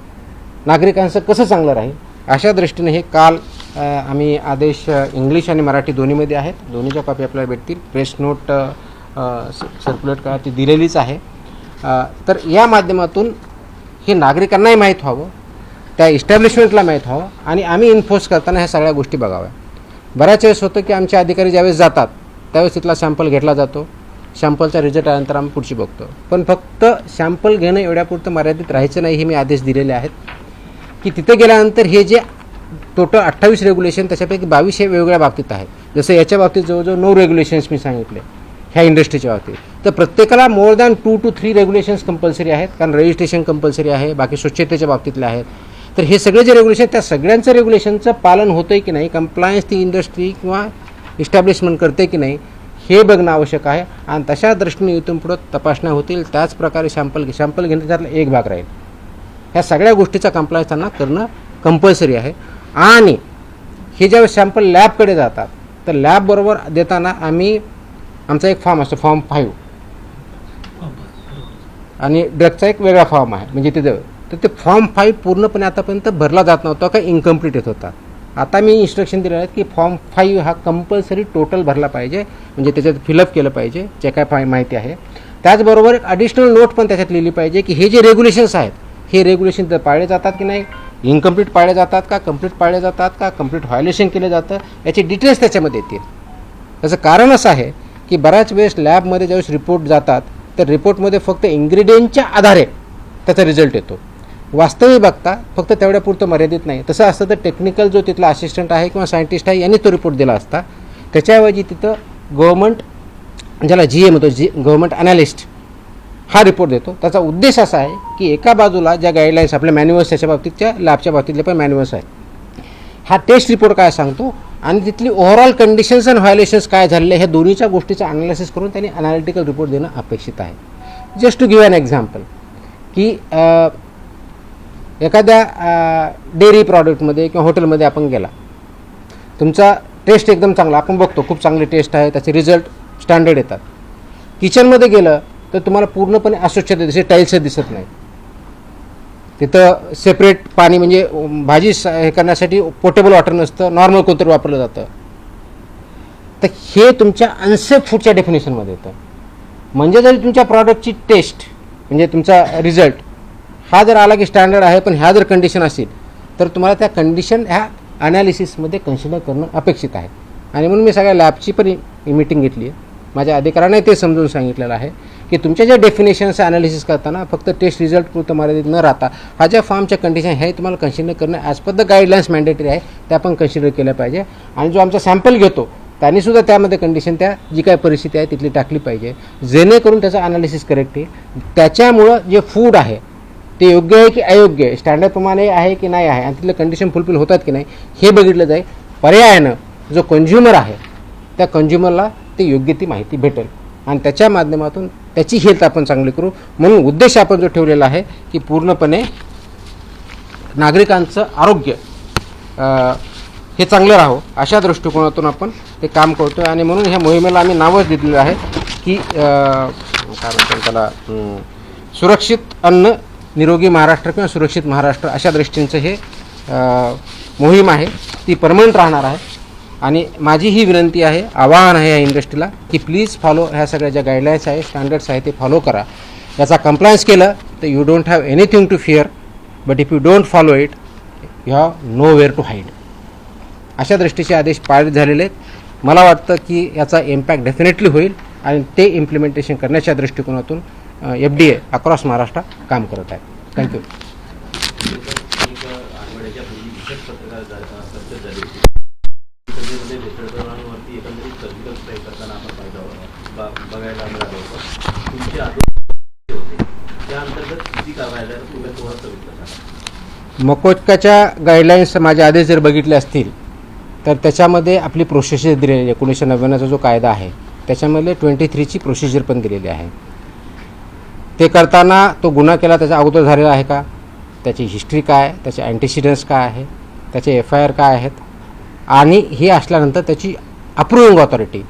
Speaker 1: नागरिकांचं कसं चांगलं राहील अशा दृष्टीने हे काल आम्ही आदेश इंग्लिश आणि मराठी दोन्हीमध्ये आहेत. दोन्हीच्या कॉपी आपल्याला भेटतील. प्रेस नोट सर्क्युलेट करा ती दिलेलीच आहे. तर या माध्यमातून हे नागरिकांनाही माहीत व्हावं, त्या इस्टॅब्लिशमेंटला माहीत व्हावं आणि आम्ही इन्फोर्स करताना ह्या सगळ्या गोष्टी बघाव्या. बऱ्याच वेळेस होतं की आमचे अधिकारी ज्यावेळेस जातात त्यावेळेस तिथला सॅम्पल घेतला जातो. सॅम्पलचा रिझल्ट आल्यानंतर आम्ही पुढची बघतो. पण फक्त सॅम्पल घेणं एवढ्यापुरतं मर्यादित राहायचं नाही. हे मी आदेश दिलेले आहेत की तिथे गेल्यानंतर हे जे टोटल 28 रेग्युलेशन त्याच्यापैकी 22 हे वेगवेगळ्या बाबतीत आहेत. जसं याच्या बाबतीत जवळजवळ 9 रेग्युलेशन्स मी सांगितले ह्या इंडस्ट्रीच्या बाबतीत. तर प्रत्येकाला more than 2 to 3 regulations compulsory आहेत, कारण रजिस्ट्रेशन कंपल्सरी आहे, बाकी स्वच्छतेच्या बाबतीतले आहेत. तर हे सगळे जे रेग्युलेशन त्या सगळ्यांचं रेग्युलेशनचं पालन होतं आहे की नाही, कंप्लायन्स ती इंडस्ट्री किंवा इस्टॅब्लिशमेंट करते की नाही हे बघणं आवश्यक आहे. आणि तशा दृष्टीने इथून पुढं तपासण्या होतील. त्याचप्रकारे सॅम्पल घेणं त्यातला एक भाग राहील. ह्या सगळ्या गोष्टीचा कंप्लायन्स त्यांना करणं कंपल्सरी आहे. आणि हे ज्यावेळेस सॅम्पल लॅबकडे जातात तर लॅबबरोबर देताना आमचा एक फॉर्म असतो, फॉर्म 5, आणि ड्रगचा एक वेगळा फॉर्म आहे. म्हणजे तिथे तर ते फॉर्म 5 पूर्णपणे आतापर्यंत भरला जात नव्हता, का इनकम्प्लीट येत होता. आता मी इन्स्ट्रक्शन दिले आहेत की फॉर्म 5 हा कंपल्सरी टोटल भरला पाहिजे, म्हणजे त्याच्यात फिलअप केलं पाहिजे जे काय माहिती आहे. त्याचबरोबर एक ॲडिशनल नोट पण त्याच्यात लिहिली पाहिजे की हे जे रेग्युलेशन्स आहेत हे रेग्युलेशन तर पाळले जातात की नाही, इनकम्प्लीट पाळले जातात का, कंप्लीट पाळले जातात का, कंप्लीट व्हायोलेशन केलं जातं, याचे डिटेल्स त्याच्यामध्ये येतील. त्याचं कारण असं आहे की बऱ्याच वेळेस लॅबमध्ये ज्यावेळेस रिपोर्ट जातात तर रिपोर्टमध्ये फक्त इन्ग्रेडियंटच्या आधारे त्याचा रिझल्ट येतो. वास्तविक बघता फक्त तेवढ्यापुरतं मर्यादित नाही. तसं असतं तर टेक्निकल जो तिथला असिस्टंट आहे किंवा सायंटिस्ट आहे यांनी तो रिपोर्ट दिला असता. त्याच्याऐवजी तिथं गव्हर्नमेंट ज्याला GA म्हणतो, गव्हर्नमेंट ॲनालिस्ट हा रिपोर्ट देतो. त्याचा उद्देश असा आहे की एका बाजूला ज्या गाईडलाईन्स आपल्या मॅन्युअल्स त्याच्या बाबतीतच्या लॅबच्या बाबतीतले पण मॅन्युअल्स आहेत, हा टेस्ट रिपोर्ट काय सांगतो आणि तिथली ओव्हरऑल कंडिशन्स अँड व्हायोलेशन्स काय झालेले ह्या दोन्हीच्या गोष्टीचं अनालिसिस करून त्यांनी अनालिटिकल रिपोर्ट देणं अपेक्षित आहे. Just to give an example की एखाद्या डेअरी प्रॉडक्टमध्ये किंवा हॉटेलमध्ये आपण गेला, तुमचा टेस्ट एकदम चांगला, आपण बघतो खूप चांगली टेस्ट आहे, त्याचे रिझल्ट स्टँडर्ड येतात. किचनमध्ये गेलं तर तुम्हाला पूर्णपणे अस्वच्छता दिसते, टाईल्स दिसत नाही, तिथं सेपरेट पाणी म्हणजे भाजी हे करण्यासाठी पोर्टेबल वॉटर नसतं, नॉर्मल कोणतरी वापरलं जातं. तर हे तुमच्या अनसेफ फूडच्या डेफिनेशनमध्ये येतं. म्हणजे जरी तुमच्या प्रॉडक्टची टेस्ट म्हणजे तुमचा रिझल्ट हा जर आला की स्टँडर्ड आहे, पण ह्या जर कंडिशन असेल तर तुम्हाला त्या कंडिशन ह्या ॲनालिसिसमध्ये कन्सिडर करणं अपेक्षित आहे. आणि म्हणून मी सगळ्या लॅबची पण मीटिंग घेतली आहे. माझ्या अधिकाऱ्याने ते समजून सांगितलेलं आहे की तुमच्या ज्या डेफिनेशन्स ॲनालिसिस करताना फक्त टेस्ट रिझल्ट पुरतं मर्यादित न राहता हा ज्या फार्मच्या कंडिशन हे तुम्हाला कन्सिडर करणं as per the guidelines mandatory आहे, त्या पण कन्सिडर केल्या पाहिजे. आणि जो आमचा सॅम्पल घेतो त्यांनीसुद्धा त्यामध्ये कंडिशन त्या जी काय परिस्थिती आहे तिथली टाकली पाहिजे, जेणेकरून त्याचं ॲनालिसिस करेक्ट आहे. त्याच्यामुळं जे फूड आहे ते योग्य आहे की अयोग्य आहे, स्टँडर्डप्रमाणे आहे की नाही आहे, आणि तिथले कंडिशन फुलफिल होतात की नाही हे बघितलं जाईल. पर्यायानं जो कंझ्युमर आहे त्या कंझ्युमरला ते योग्य ती माहिती भेटेल आणि त्याच्या माध्यमातून त्याची हेल्थ आपण चांगली करू. म्हणून उद्देश आपण जो ठेवलेला आहे की पूर्णपणे नागरिकांचं आरोग्य हे चांगलं राहावं अशा दृष्टिकोनातून आपण ते काम करतो आहे. आणि म्हणून ह्या मोहिमेला आम्ही नावच दिलेलं आहे की काय म्हणतात त्याला, सुरक्षित अन्न निरोगी महाराष्ट्र किंवा सुरक्षित महाराष्ट्र अशा दृष्टींचं हे मोहीम आहे, ती परमनंट राहणार आहे. आणि माझी ही विनंती आहे, आवाहन आहे या इंडस्ट्रीला की प्लीज फॉलो ह्या सगळ्या ज्या गाईडलाईन्स आहे, स्टँडर्ड्स आहे ते फॉलो करा. याचा कंप्लायन्स केलं तर you don't have anything to fear, but if you don't follow it you have nowhere to hide. अशा दृष्टीचे आदेश पारित झालेले आहेत. मला वाटतं की याचा इम्पॅक्ट डेफिनेटली होईल आणि ते इम्प्लिमेंटेशन करण्याच्या दृष्टिकोनातून FDA अक्रॉस महाराष्ट्र काम करत आहे. थँक्यू. मकोचकाच्या गाईडलाईन्स माझे आदेश जर बघितले असतील तर त्याच्यामध्ये आपली प्रोसिजर दिलेली आहे. 1999चा जो कायदा आहे त्याच्यामध्ये 23ची प्रोसिजर पण दिलेली आहे. ते करताना तो गुन्हा केला त्याच्या अगोदर झालेला आहे का, त्याची हिस्ट्री काय, त्याचे अँटीसिडन्स काय आहे, त्याचे FIR काय आहेत, आणि हे असल्यानंतर त्याची अप्रूव्हिंग ऑथॉरिटी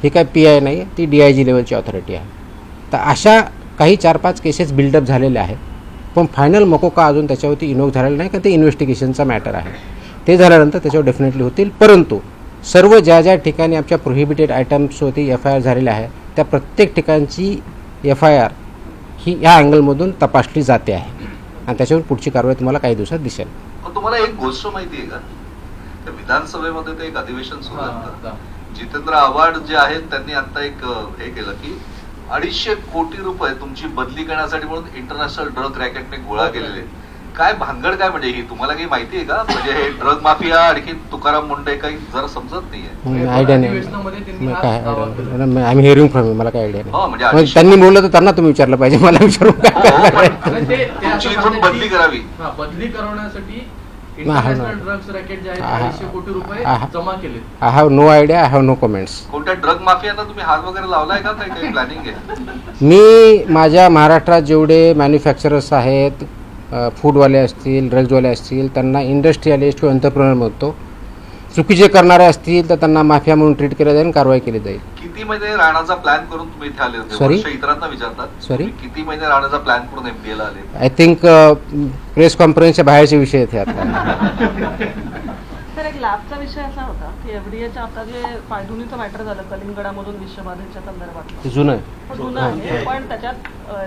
Speaker 1: ही काय PI नाही आहे, ती DIG लेवलची ऑथॉरिटी आहे. तर अशा काही 4-5 केसेस बिल्डअप झालेल्या आहेत, पण फायनल मकोका अजून त्याच्यावरती इन्व्होक झालेला नाही, कारण ते इन्व्हेस्टिगेशनचा मॅटर आहे. ते झाल्यानंतर त्याच्यावर डेफिनेटली होतील. परंतु सर्व ज्या ज्या ठिकाणी आमच्या प्रोहिबिटेड आयटम्सवरती FIR झालेल्या आहे त्या प्रत्येक ठिकाणची FIR ही ह्या अँगलमधून तपासली जाते आहे आणि त्याच्यावर पुढची कारवाई तुम्हाला काही दिवसात दिसेल.
Speaker 2: तुम्हाला एक गोष्ट माहिती आहे का, त्या विधानसभेमध्ये ते एक अधिवेशन सुरू झालं, जितेंद्र आव्हाड जे आहेत त्यांनी आता एक हे केलं की 250 कोटी रुपये तुमची बदली करण्यासाठी म्हणून इंटरनॅशनल ड्रग रॅकेटने गोळा केलेले. काय भानगड काय म्हणजे ही, तुम्हाला काही माहिती आहे का? म्हणजे हे ड्रग माफिया आणखी तुकाराम मुंडे काही जरा समजत नाहीये.
Speaker 1: आयडिया नाही काय, आय एम हिअरिंग फ्रॉम, मला काय आयडिया नाही.
Speaker 2: म्हणजे
Speaker 1: त्यांनी बोललं तर त्यांना तुम्ही विचारलं पाहिजे, मला विचारू काय.
Speaker 2: तुमची इथून बदली करावी,
Speaker 3: बदली करवण्यासाठी इंटरनॅशनल ड्रग्स रॅकेट जे आहे 250 कोटी रुपये जमा केले.
Speaker 1: I have no idea, I have no comments.
Speaker 2: कोणत्या ड्रग माफियांना तुम्ही हात वगैरे लावलाय का, काही प्लॅनिंग आहे?
Speaker 1: मी माझ्या महाराष्ट्रात जेवढे मॅन्युफॅक्चरर्स आहेत, फूडवाले असतील, ड्रग्जवाले असतील, त्यांना इंडस्ट्रियलिस्ट किंवा एंटरप्रेनर म्हणतो. चुकीचे करणारे असतील तर त्यांना माफिया म्हणून ट्रीट केलं जाईल, कारवाई केली जाईल.
Speaker 2: किती महिने राहण्याचा प्लॅन करून तुम्ही इथे आले होते?
Speaker 1: Sorry?
Speaker 2: इतरांना विचारतात
Speaker 1: Sorry?
Speaker 2: किती महिने राहण्याचा प्लॅन करून MPA ला आले?
Speaker 1: आय थिंक प्रेस कॉन्फरन्सच्या बाहेरचे विषय आहेत आता.
Speaker 4: तर एक लॅबचा विषय असा होता की FDAच्या आता जे पायधुनीचं मॅटर झालं कलिंगडामधून विषबाधेच्या संदर्भात
Speaker 1: जुनं आहे.
Speaker 4: जुनं आहे, पण त्याच्यात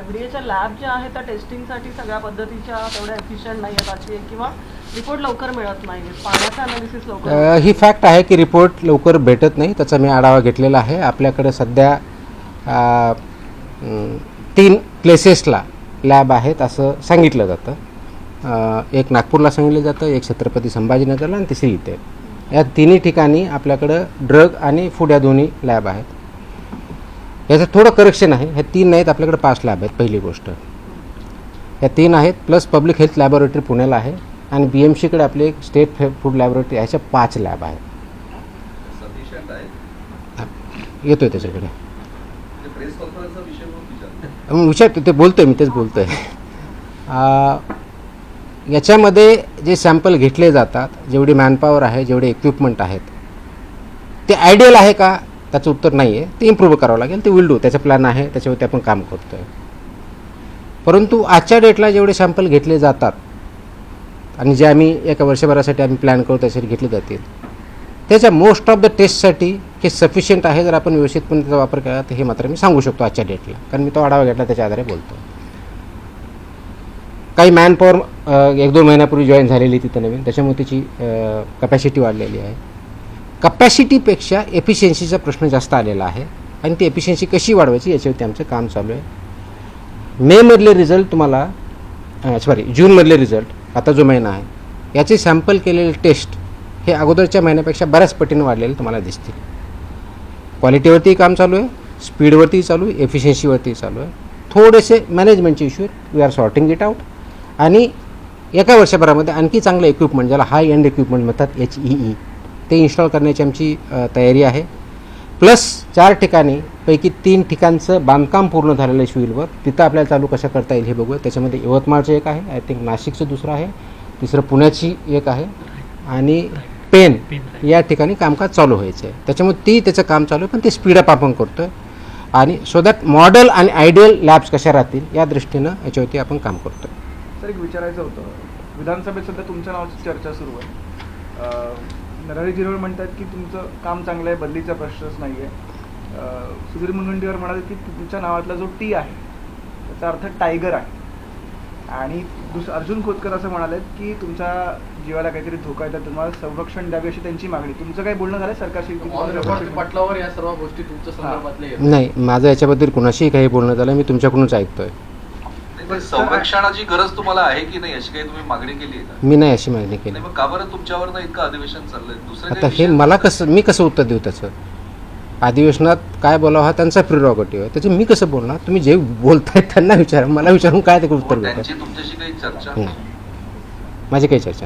Speaker 4: FDAच्या लॅब ज्या आहेत त्या टेस्टिंगसाठी सगळ्या पद्धतीच्या तेवढ्या एफिशियंट नाही आहेत अशी, किंवा रिपोर्ट लवकर मिळत नाही, पाण्याचा अनालिसिस लवकर.
Speaker 1: ही फॅक्ट आहे की रिपोर्ट लवकर भेटत नाही. त्याचा मी आढावा घेतलेला आहे. आपल्याकडे सध्या 3 प्लेसेसला लॅब आहेत असं सांगितलं जातं. एक नागपूरला सांगितलं जातं, एक छत्रपती संभाजीनगरला आणि तिसरी इथे. या तिन्ही ठिकाणी आपल्याकडं ड्रग आणि फूड या दोन्ही लॅब आहेत. याचं थोडं करेक्शन आहे, हे 3 नाहीत, आपल्याकडे 5 लॅब आहेत. पहिली गोष्ट. ह्या 3 आहेत, प्लस पब्लिक हेल्थ लॅबोरेटरी पुण्याला आहे आणि BMCकडे आपली एक स्टेट फूड लॅबोरेटरी ह्याच्या 5 लॅब आहेत.
Speaker 2: सफिशियंट आहे.
Speaker 1: येतोय त्याच्याकडे
Speaker 2: प्रेस कॉन्फरन्सचा विषय म्हणून
Speaker 1: विचारतो, ते बोलतोय, मी तेच बोलतोय. याच्यामध्ये जे सॅम्पल घेतले जातात, जेवढी मॅनपॉवर आहे, जेवढे इक्विपमेंट आहेत, ते आयडियल आहे का, त्याचं उत्तर नाही आहे. ते इम्प्रूव्ह करावं लागेल, ते विल डू, त्याचा प्लॅन आहे, त्याच्यावरती आपण काम करतो आहे. परंतु आजच्या डेटला जेवढे सॅम्पल घेतले जातात आणि जे आम्ही एका वर्षभरासाठी आम्ही प्लॅन करू त्यासाठी घेतले जातील, त्याच्या मोस्ट ऑफ द टेस्टसाठी हे सफिशियंट आहे. जर आपण व्यवस्थितपणे त्याचा वापर केला तर हे मात्र मी सांगू शकतो आजच्या डेटला, कारण मी तो आढावा घेतला, त्याच्या आधारे बोलतो. काही मॅनपॉवर 1-2 महिन्यापूर्वी जॉईन झालेली तिथं नवीन, त्याच्यामुळे त्याची कपॅसिटी वाढलेली आहे. कपॅसिटीपेक्षा एफिशियन्सीचा प्रश्न जास्त आलेला आहे आणि ती एफिशियन्सी कशी वाढवायची याच्यावरती आमचं काम चालू आहे. मेमधले रिझल्ट तुम्हाला जूनमधले रिझल्ट, आता जो महिना आहे, याचे सॅम्पल केलेले टेस्ट हे अगोदरच्या महिन्यापेक्षा बऱ्याच पटीने वाढलेले तुम्हाला दिसतील. क्वालिटीवरतीही काम चालू आहे, स्पीडवरतीही चालू आहे, एफिशियन्सीवरतीही चालू आहे. थोडेसे मॅनेजमेंटचे इश्यू आहेत, we are sorting it out. आणि एका वर्षभरामध्ये आणखी चांगलं इक्विपमेंट, ज्याला हाय एंड इक्विपमेंट म्हणतात, HEE, ते इन्स्टॉल करण्याची आमची तयारी आहे. प्लस 4 ठिकाणी पैकी 3 ठिकाणचं बांधकाम पूर्ण झालेलं आहे सिव्हिलवर, तिथं आपल्याला चालू कसं करता येईल हे बघूया. त्याच्यामध्ये यवतमाळचं एक आहे, आय थिंक नाशिकचं दुसरं आहे, तिसरं पुण्याची एक आहे आणि पेन या ठिकाणी कामकाज चालू व्हायचं आहे. त्याच्यामुळे त्याचं काम चालू आहे, पण ते स्पीडअप आपण करतो आहे. आणि सो दॅट मॉडेल आणि आयडियल लॅब्स कशा राहतील या दृष्टीनं याच्यावरती आपण काम करतो आहे.
Speaker 5: सर, एक विचारायचं होतं, विधानसभेत सध्या तुमच्या नावाची चर्चा सुरू आहे. नरहरी झिरवळ म्हणतात की तुमचं काम चांगलं आहे, बदलीचा प्रश्नच नाही आहे. सुधीर मुनगंटीवार म्हणाले की तुमच्या नावातला जो T आहे त्याचा अर्थ टायगर आहे. आणि अर्जुन खोतकर असं म्हणाले की तुमच्या जीवाला काहीतरी धोका आहे, तर तुम्हाला संरक्षण द्यावे अशी त्यांची मागणी. तुमचं काही बोलणं झालं सरकारशी
Speaker 3: पटलावर या सर्व गोष्टी तुमच्या संदर्भातल्या?
Speaker 1: नाही, माझं याच्याबद्दल कुणाशीही काही बोलणं झालं, मी तुमच्याकडूनच ऐकतोय.
Speaker 2: संरक्षणाची गरज तुम्हाला आहे की नाही अशी काही तुम्ही मागणी केली आहे का?
Speaker 1: मी नाही अशी मागणी केली.
Speaker 2: मग का बरं तुमच्यावर इतकं अधिवेशन चाललंय? दुसरं
Speaker 1: आता हे मला मी कसं उत्तर देऊ त्याचं? अधिवेशनात काय बोलावं हा त्यांचा प्रिरॉगेटिव्ह आहे, त्याचं मी कसं बोलणार? तुम्ही जे बोलताय त्यांना विचारा, मला विचारून काय ते उत्तर देतात?
Speaker 2: त्यांची तुमच्याशी काही चर्चा?
Speaker 1: माझी काही चर्चा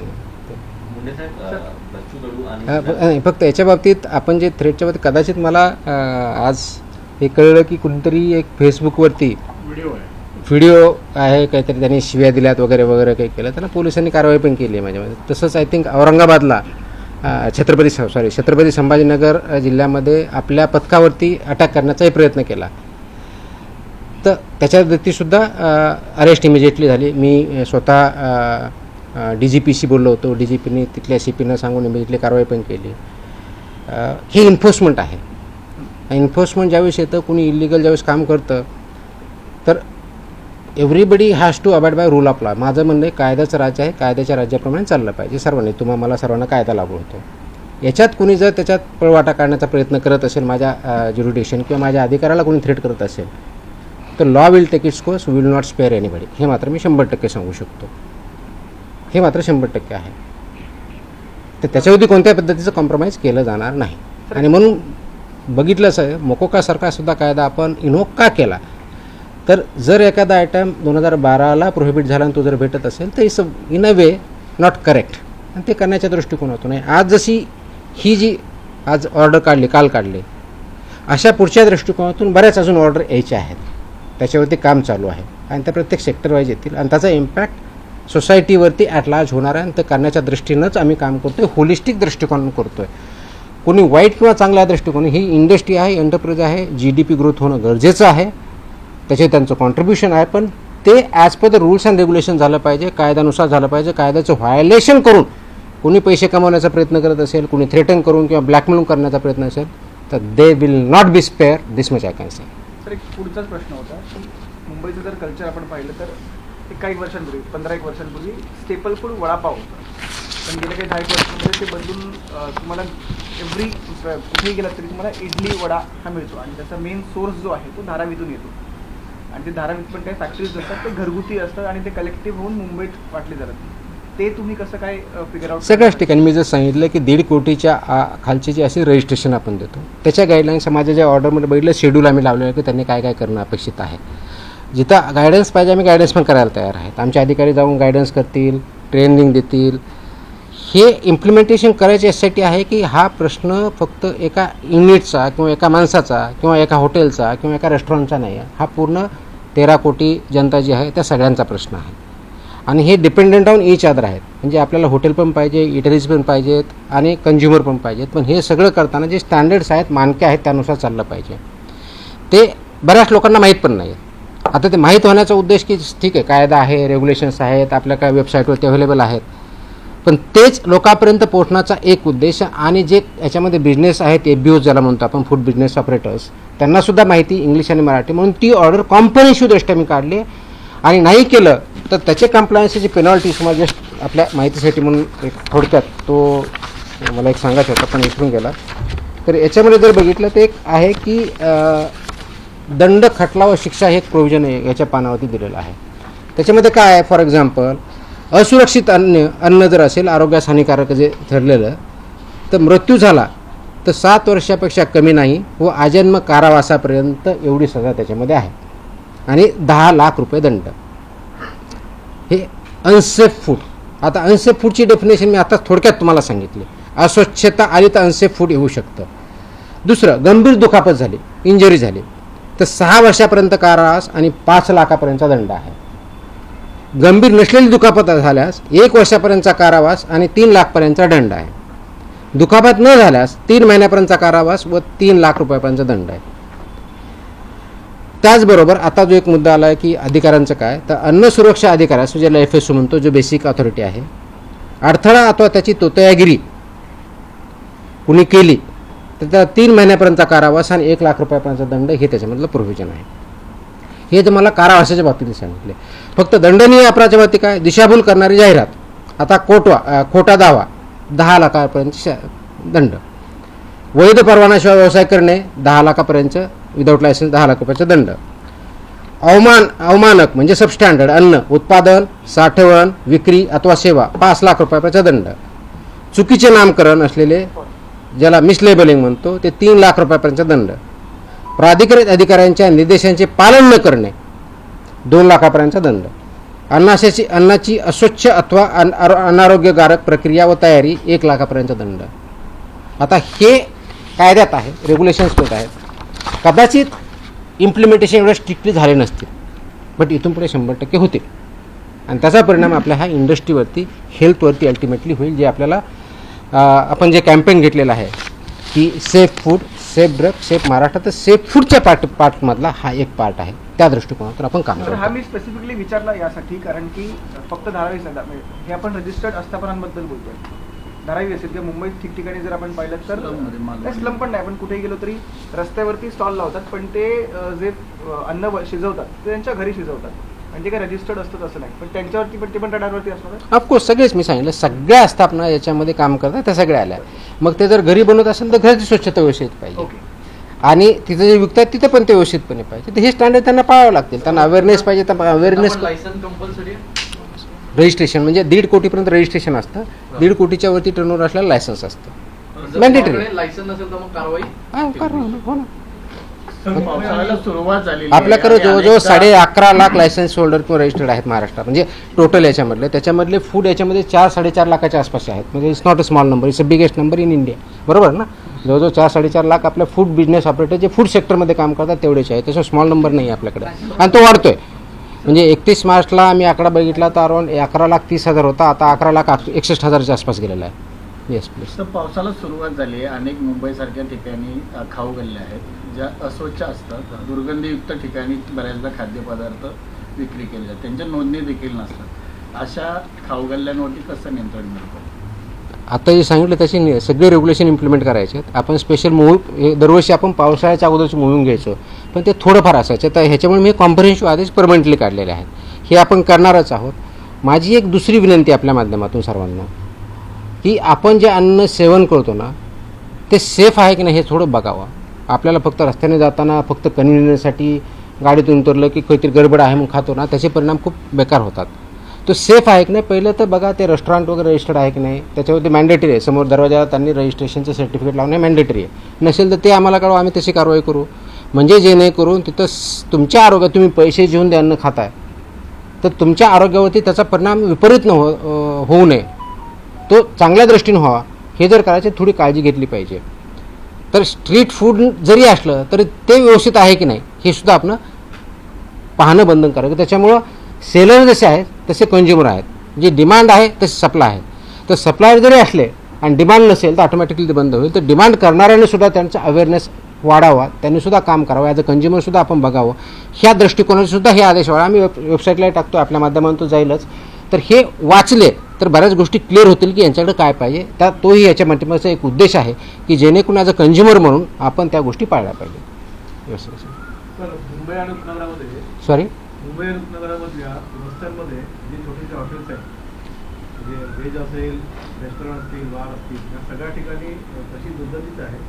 Speaker 1: नाही. फक्त याच्या बाबतीत आपण जे थ्रेटच्या बाबतीत कदाचित मला आज हे कळलं की कुणीतरी एक फेसबुकवरती व्हिडिओ आहे, काहीतरी त्यांनी शिव्या दिल्यात वगैरे वगैरे काही केलं, त्यांना पोलिसांनी कारवाई पण केली आहे माझ्यामध्ये. तसंच आय थिंक औरंगाबादला छत्रपती संभाजीनगर जिल्ह्यामध्ये आपल्या पथकावरती अटॅक करण्याचाही प्रयत्न केला, तर त्याच्यावरतीसुद्धा अरेस्ट इमिजिएटली झाली. मी स्वतः DGPशी बोललो होतो, DGPने तिथल्या CPनं सांगून इमिजिएटली कारवाई पण केली. हे इन्फोर्समेंट आहे. इन्फोर्समेंट ज्यावेळेस येतं, कुणी इलिगल ज्यावेळेस काम करतं, तर everybody has to abide by rule of law. माझं म्हणणं आहे, कायद्याचं राज्य आहे, कायद्याच्या राज्याप्रमाणे चाललं पाहिजे सर्वांनी. मला सर्वांना कायदा लागू होतो. याच्यात कुणी जर त्याच्यात पळवाटा काढण्याचा प्रयत्न करत असेल, माझ्या ज्युरिडिक्शन किंवा माझ्या अधिकाराला कुणी थ्रेट करत असेल, तर law will take its course, will not spare anybody. हे मात्र मी 100% सांगू शकतो. हे मात्र 100% आहे. तर त्याच्यावरती कोणत्या पद्धतीचं कॉम्प्रोमाइज केलं जाणार नाही. आणि म्हणून बघितलंच आहे, मोकोकासारखा सुद्धा कायदा आपण इन्व्होक का केला, तर जर एखादा आयटम 2012ला प्रोहिबिट झाला आणि तो जर भेटत असेल तर it's in a way not correct, आणि ते करण्याच्या दृष्टिकोनातून आहे. आज जशी ही जी आज ऑर्डर काल काढली, अशा पुढच्या दृष्टिकोनातून बऱ्याच अजून ऑर्डर यायच्या आहेत, त्याच्यावरती काम चालू आहे आणि त्या प्रत्येक सेक्टर वाईज येतील आणि त्याचा इम्पॅक्ट सोसायटीवरती ॲट लार्ज होणार आहे. आणि ते करण्याच्या दृष्टीनंच आम्ही काम करतो आहे, होलिस्टिक दृष्टिकोन करतो आहे. कोणी वाईट किंवा चांगल्या दृष्टिकोन, ही इंडस्ट्री आहे, एंटरप्राइज आहे, GDP ग्रोथ होणं गरजेचं आहे, त्याचे त्यांचं कॉन्ट्रीब्युशन आहे, पण ते as per the rules and regulation झालं पाहिजे, कायद्यानुसार झालं पाहिजे. कायद्याचं व्हायोलेशन करून कोणी पैसे कमवण्याचा प्रयत्न करत असेल, कोणी थ्रेटन करून किंवा ब्लॅकमेलिंग करण्याचा प्रयत्न असेल, तर they will not be spare. This much I can say.
Speaker 5: Sir, एक पुढचाच प्रश्न होता की मुंबईचं जर कल्चर आपण पाहिलं तर काही वर्षांपूर्वी 15-1 वर्षांपूर्वी स्टेपल फूड वडापाव होतं, पण गेल्या काही 10 वर्षांमध्ये ते बदलून तुम्हाला एव्हरी कुठेही गेलात तरी तुम्हाला इडली वडा हा मिळतो आणि त्याचा मेन सोर्स जो आहे तो धारावीतून येतो. आणि ते धारावीत पण काही फॅक्टरीज असतात, ते घरगुती असतात आणि ते कलेक्टिव्ह होऊन मुंबईत वाटले जातात. ते तुम्ही कसं काय फिगर आउट?
Speaker 1: सगळ्याच ठिकाणी मी जर सांगितलं की 1.5 कोटीच्या खालची जी अशी रजिस्ट्रेशन आपण देतो, त्याच्या गाईडलाईन्स माझ्या ज्या ऑर्डरमध्ये बघितलं शेड्यूल आम्ही लावलेलं की त्यांनी काय काय करणं अपेक्षित आहे. जिथं गायडन्स पाहिजे आम्ही गायडन्स पण करायला तयार आहेत. आमचे अधिकारी जाऊन गायडन्स करतील, ट्रेनिंग देतील. हे इम्प्लिमेंटेशन करायचे यासाठी आहे की हा प्रश्न फक्त एका युनिटचा किंवा एका माणसाचा किंवा एका हॉटेलचा किंवा एका रेस्टॉरंटचा नाही आहे. हा पूर्ण 13 कोटी जनता जी आहे त्या सगळ्यांचा प्रश्न आहे. आणि हे डिपेंडंट ऑन ईच अदर आहेत. म्हणजे आपल्याला हॉटेल पण पाहिजे, इटरीज पण पाहिजेत आणि कंझ्युमर पण पाहिजेत. पण हे सगळं करताना जे स्टँडर्ड्स आहेत, मानके आहेत, त्यानुसार चाललं पाहिजे. ते बऱ्याच लोकांना माहीत पण नाही. आता ते माहीत होण्याचा उद्देश की ठीक आहे, कायदा आहे, रेग्युलेशन्स आहेत, आपल्या काय वेबसाईटवरती अवेलेबल आहेत, पण तेच लोकांपर्यंत पोहोचण्याचा एक उद्देश. आणि जे याच्यामध्ये बिझनेस आहेत, FBOs ज्याला म्हणतो आपण, फूड बिझनेस ऑपरेटर्स, त्यांनासुद्धा माहिती इंग्लिश आणि मराठी, म्हणून ती ऑर्डर कॉम्प्रिहेन्सिव्ह दृष्ट्या मी काढली. आणि नाही केलं तर त्याचे कम्प्लायन्सची पेनॉल्टीज मला जस्ट आपल्या माहितीसाठी म्हणून एक थोडक्यात तो मला एक सांगायचं होता पण विसरून गेला. तर याच्यामध्ये जर बघितलं तर एक आहे की दंड, खटला व शिक्षा हे एक प्रोव्हिजन याच्या पानावरती दिलेलं आहे. त्याच्यामध्ये काय आहे, फॉर एक्झाम्पल असुरक्षित अन्न जर असेल, आरोग्यास हानिकारक जे ठरलेलं, तर मृत्यू झाला तर 7 वर्षापेक्षा कमी नाही व आजन्म कारावासापर्यंत एवढी सजा त्याच्यामध्ये आहे. आणि 10 लाख रुपये दंड. हे अनसेफ फूड. आता अनसेफ फूडची डेफिनेशन मी आता थोडक्यात तुम्हाला सांगितली. अस्वच्छता आली तर अनसेफ फूड येऊ शकतं. दुसरं, गंभीर दुखापत झाली, इंजरी झाली, तर 6 वर्षापर्यंत कारावास आणि 5 लाखापर्यंतचा दंड आहे. गंभीर नसलेली दुखापत झाल्यास 1 वर्षापर्यंतचा कारावास आणि 3 लाखपर्यंतचा दंड आहे. दुखापत न झाल्यास 3 महिन्यापर्यंतचा कारावास व 3 लाख रुपयापर्यंतचा दंड आहे. त्याचबरोबर आता जो एक मुद्दा आला आहे की अधिकाऱ्यांचं काय, तर अन्न सुरक्षा अधिकाऱ्यास, ज्याला FSO म्हणतो, जो बेसिक ऑथॉरिटी आहे, अडथळा अथवा त्याची तोतयागिरी कुणी केली तर त्याला 3 महिन्यापर्यंतचा कारावास आणि 1 लाख रुपयापर्यंतचा दंड, हे त्याच्यामधलं प्रोव्हिजन आहे. हे तर मला कारावासाच्या बाबतीत सांगितले. फक्त दंडनीय अपराधाच्या बाबतीत काय, दिशाभूल करणारी जाहिरात, आता खोटा दावा 10 लाखापर्यंत दंड. वैध परवान्याशिवाय व्यवसाय करणे 10 लाखापर्यंत, विदाऊट लायसन्स 10 लाख रुपयाचा दंड. अवमानक म्हणजे सबस्टँडर्ड अन्न उत्पादन, साठवण, विक्री अथवा सेवा 5 लाख रुपयाचा दंड. चुकीचे नामकरण असलेले, ज्याला मिसलेबलिंग म्हणतो, ते 3 लाख रुपयापर्यंतचा दंड. प्राधिकृत अधिकाऱ्यांच्या निर्देशांचे पालन न करणे 2 लाखापर्यंतचा दंड. अन्नाची अस्वच्छ अथवा अनारोग्यकारक प्रक्रिया व तयारी 1 लाखापर्यंतचा दंड. आता हे कायद्यात आहे, रेग्युलेशन्समध्ये आहेत. कदाचित इम्प्लिमेंटेशन एवढं स्ट्रिक्टली झाले नसतील, बट इथून पुढे 100% होतील. आणि त्याचा परिणाम आपल्या ह्या इंडस्ट्रीवरती, हेल्थवरती अल्टिमेटली होईल. जे आपल्याला आपण जे कॅम्पेन घेतलेलं आहे की safe food, safe drug, safe Maharashtra, तर सेफ फूडच्या पार्टमधला हा एक पार्ट आहे. त्या दृष्टिकोनातून आपण काम करतो.
Speaker 5: हा मी स्पेसिफिकली विचारला यासाठी कारण की फक्त धारावी हे आपण रजिस्टर्ड आस्थापनांबद्दल बोलतोय. धारावी असेल किंवा मुंबईत ठिकठिकाणी जर आपण पाहिलं तर स्लम पण नाही, आपण कुठेही गेलो तरी रस्त्यावरती स्टॉल लावतात, पण ते जे अन्न शिजवतात ते त्यांच्या घरी शिजवतात. म्हणजे काय रजिस्टर्ड असतं असं नाही, पण त्यांच्यावरती पण ते पण रडारवरती असणार.
Speaker 1: ऑफकोर्स सगळेच मी सांगितलं, सगळ्या आस्थापना याच्यामध्ये काम करतात, त्या सगळ्या आल्या. मग ते जर घरी बनवत असेल तर घराची स्वच्छता व्यवस्थित पाहिजे. आणि तिथे जे विकतात तिथे पण ते व्यवस्थितपणे पाहिजे. तर हे स्टँडर्ड त्यांना पाळावं लागतील. त्यांना अवेअरनेस पाहिजे. तर अवेअरनेस, रजिस्ट्रेशन म्हणजे 1.5 कोटीपर्यंत रजिस्ट्रेशन असतं. 1.5 कोटीच्या वरती टर्नओव्हर असल्याला लायसन्स असतं. मॅन्डेटरी
Speaker 3: लायसन्स नसेल तर मग कारवाई
Speaker 1: हो ना.
Speaker 6: सुरुवात झाली.
Speaker 1: आपल्याकडे जवळजवळ 11.5 लाख लायसन्स होल्डर किंवा रजिस्टर्ड आहेत महाराष्ट्रात. म्हणजे टोटल याच्यामधले, त्याच्यामधले फूड याच्यामध्ये 4-4.5 लाखाच्या आसपास आहेत. म्हणजे it's not a small number, it's a biggest number in India. बरोबर ना. जवळजवळ 4-4.5 लाख आपल्या फूड बिझनेस ऑपरेटर जे फूड सेक्टरमध्ये काम करतात तेवढेच आहे. त्याचा स्मॉल नंबर नाही आहे आपल्याकडे, आणि तो वाढतोय. म्हणजे 31 मार्चला आम्ही आकडा बघितला तर अराउंड 11,30,000 होता, आता 11,61,000च्या आसपास गेलेला आहे. Yes please.
Speaker 6: तर पावसाला सुरुवात झाली आहे. अनेक मुंबईसारख्या ठिकाणी खाऊ गल्ल्या आहेत ज्या अस्वच्छ असतात. दुर्गंधीयुक्त ठिकाणी बऱ्याचदा खाद्यपदार्थ विक्री केले जातात, त्यांच्या नोंदणी देखील नसतात. अशा खाऊ गल्ल्यांवरती कसं नियंत्रण मिळतं?
Speaker 1: आता जे सांगितलं तसे सगळे रेग्युलेशन इम्प्लिमेंट करायचे आहेत. आपण स्पेशल मूव्ह दरवर्षी आपण पावसाळ्याच्या अगोदरची मूव्हिंग घ्यायचो, पण ते थोडंफार असायचं. तर ह्याच्यामुळे मी कॉम्प्रिहेन्सिव्ह आदेश परमनंटली काढलेले आहेत. हे आपण करणारच आहोत. माझी एक दुसरी विनंती आपल्या माध्यमातून सर्वांना, की आपण जे अन्न सेवन करतो ना ते सेफ आहे की नाही हे थोडं बघावं. आपल्याला फक्त रस्त्याने जाताना फक्त कन्व्हिनियन्ससाठी गाडीतून उतरलं की काहीतरी गडबड आहे म्हणून खातो ना, त्याचे परिणाम खूप बेकार होतात. तो सेफ आहे की नाही पहिलं तर बघा. ते रेस्टॉरंट वगैरे रजिस्टर्ड आहे की नाही, त्याच्यावरती मॅन्डेटरी आहे. समोर दरवाजाला त्यांनी रजिस्ट्रेशनचं सर्टिफिकेट लावणे मॅन्डेटरी आहे. नसेल तर ते आम्हाला कळवा, आम्ही तशी कारवाई करू. म्हणजे जेणेकरून तिथं तुमच्या आरोग्यात तुम्ही पैसे घेऊन ते अन्न खाताय तर तुमच्या आरोग्यावरती त्याचा परिणाम विपरीत होऊ नये, तो चांगल्या दृष्टीने व्हावा, हे जर करायची थोडी काळजी घेतली पाहिजे. तर स्ट्रीट फूड जरी असलं तरी ते व्यवस्थित आहे की नाही हे सुद्धा आपण पाहणं बंधनकारक आहे. त्याच्यामुळं सेलर जसे आहेत तसे कंझ्युमर आहेत, जे डिमांड आहे तसे सप्लाय आहे. तर सप्लायर जरी असले आणि डिमांड नसेल तर ऑटोमॅटिकली ते बंद होईल. तर डिमांड करणाऱ्यांनी सुद्धा त्यांचा अवेअरनेस वाढावा, त्यांनी सुद्धा काम करावं, ॲज अ कंझ्युमर सुद्धा आपण बघावं, ह्या दृष्टिकोनाने सुद्धा हे आदेश वाढा. आम्ही वेबसाईटला टाकतो, आपल्या माध्यमातून तो जाईलच. तर हे वाचले तर बऱ्याच गोष्टी क्लिअर होतील की यांच्याकडे काय पाहिजे. त्या तोही याच्या माध्यमाचा एक उद्देश आहे की जेणेकरून ॲज अ कंझ्युमर म्हणून आपण त्या गोष्टी पाळल्या पाहिजे.
Speaker 5: मुंबई आणि उपनगरामध्ये
Speaker 1: सॉरी
Speaker 5: मुंबई आणि उपनगरामधल्या वस्त्यांमध्ये जे छोटे हॉटेल्स आहेत, म्हणजे व्हेज असेल, रेस्टॉरंट असतील, बार असतील, या सगळ्या ठिकाणी तशी दुर्गंधीच आहे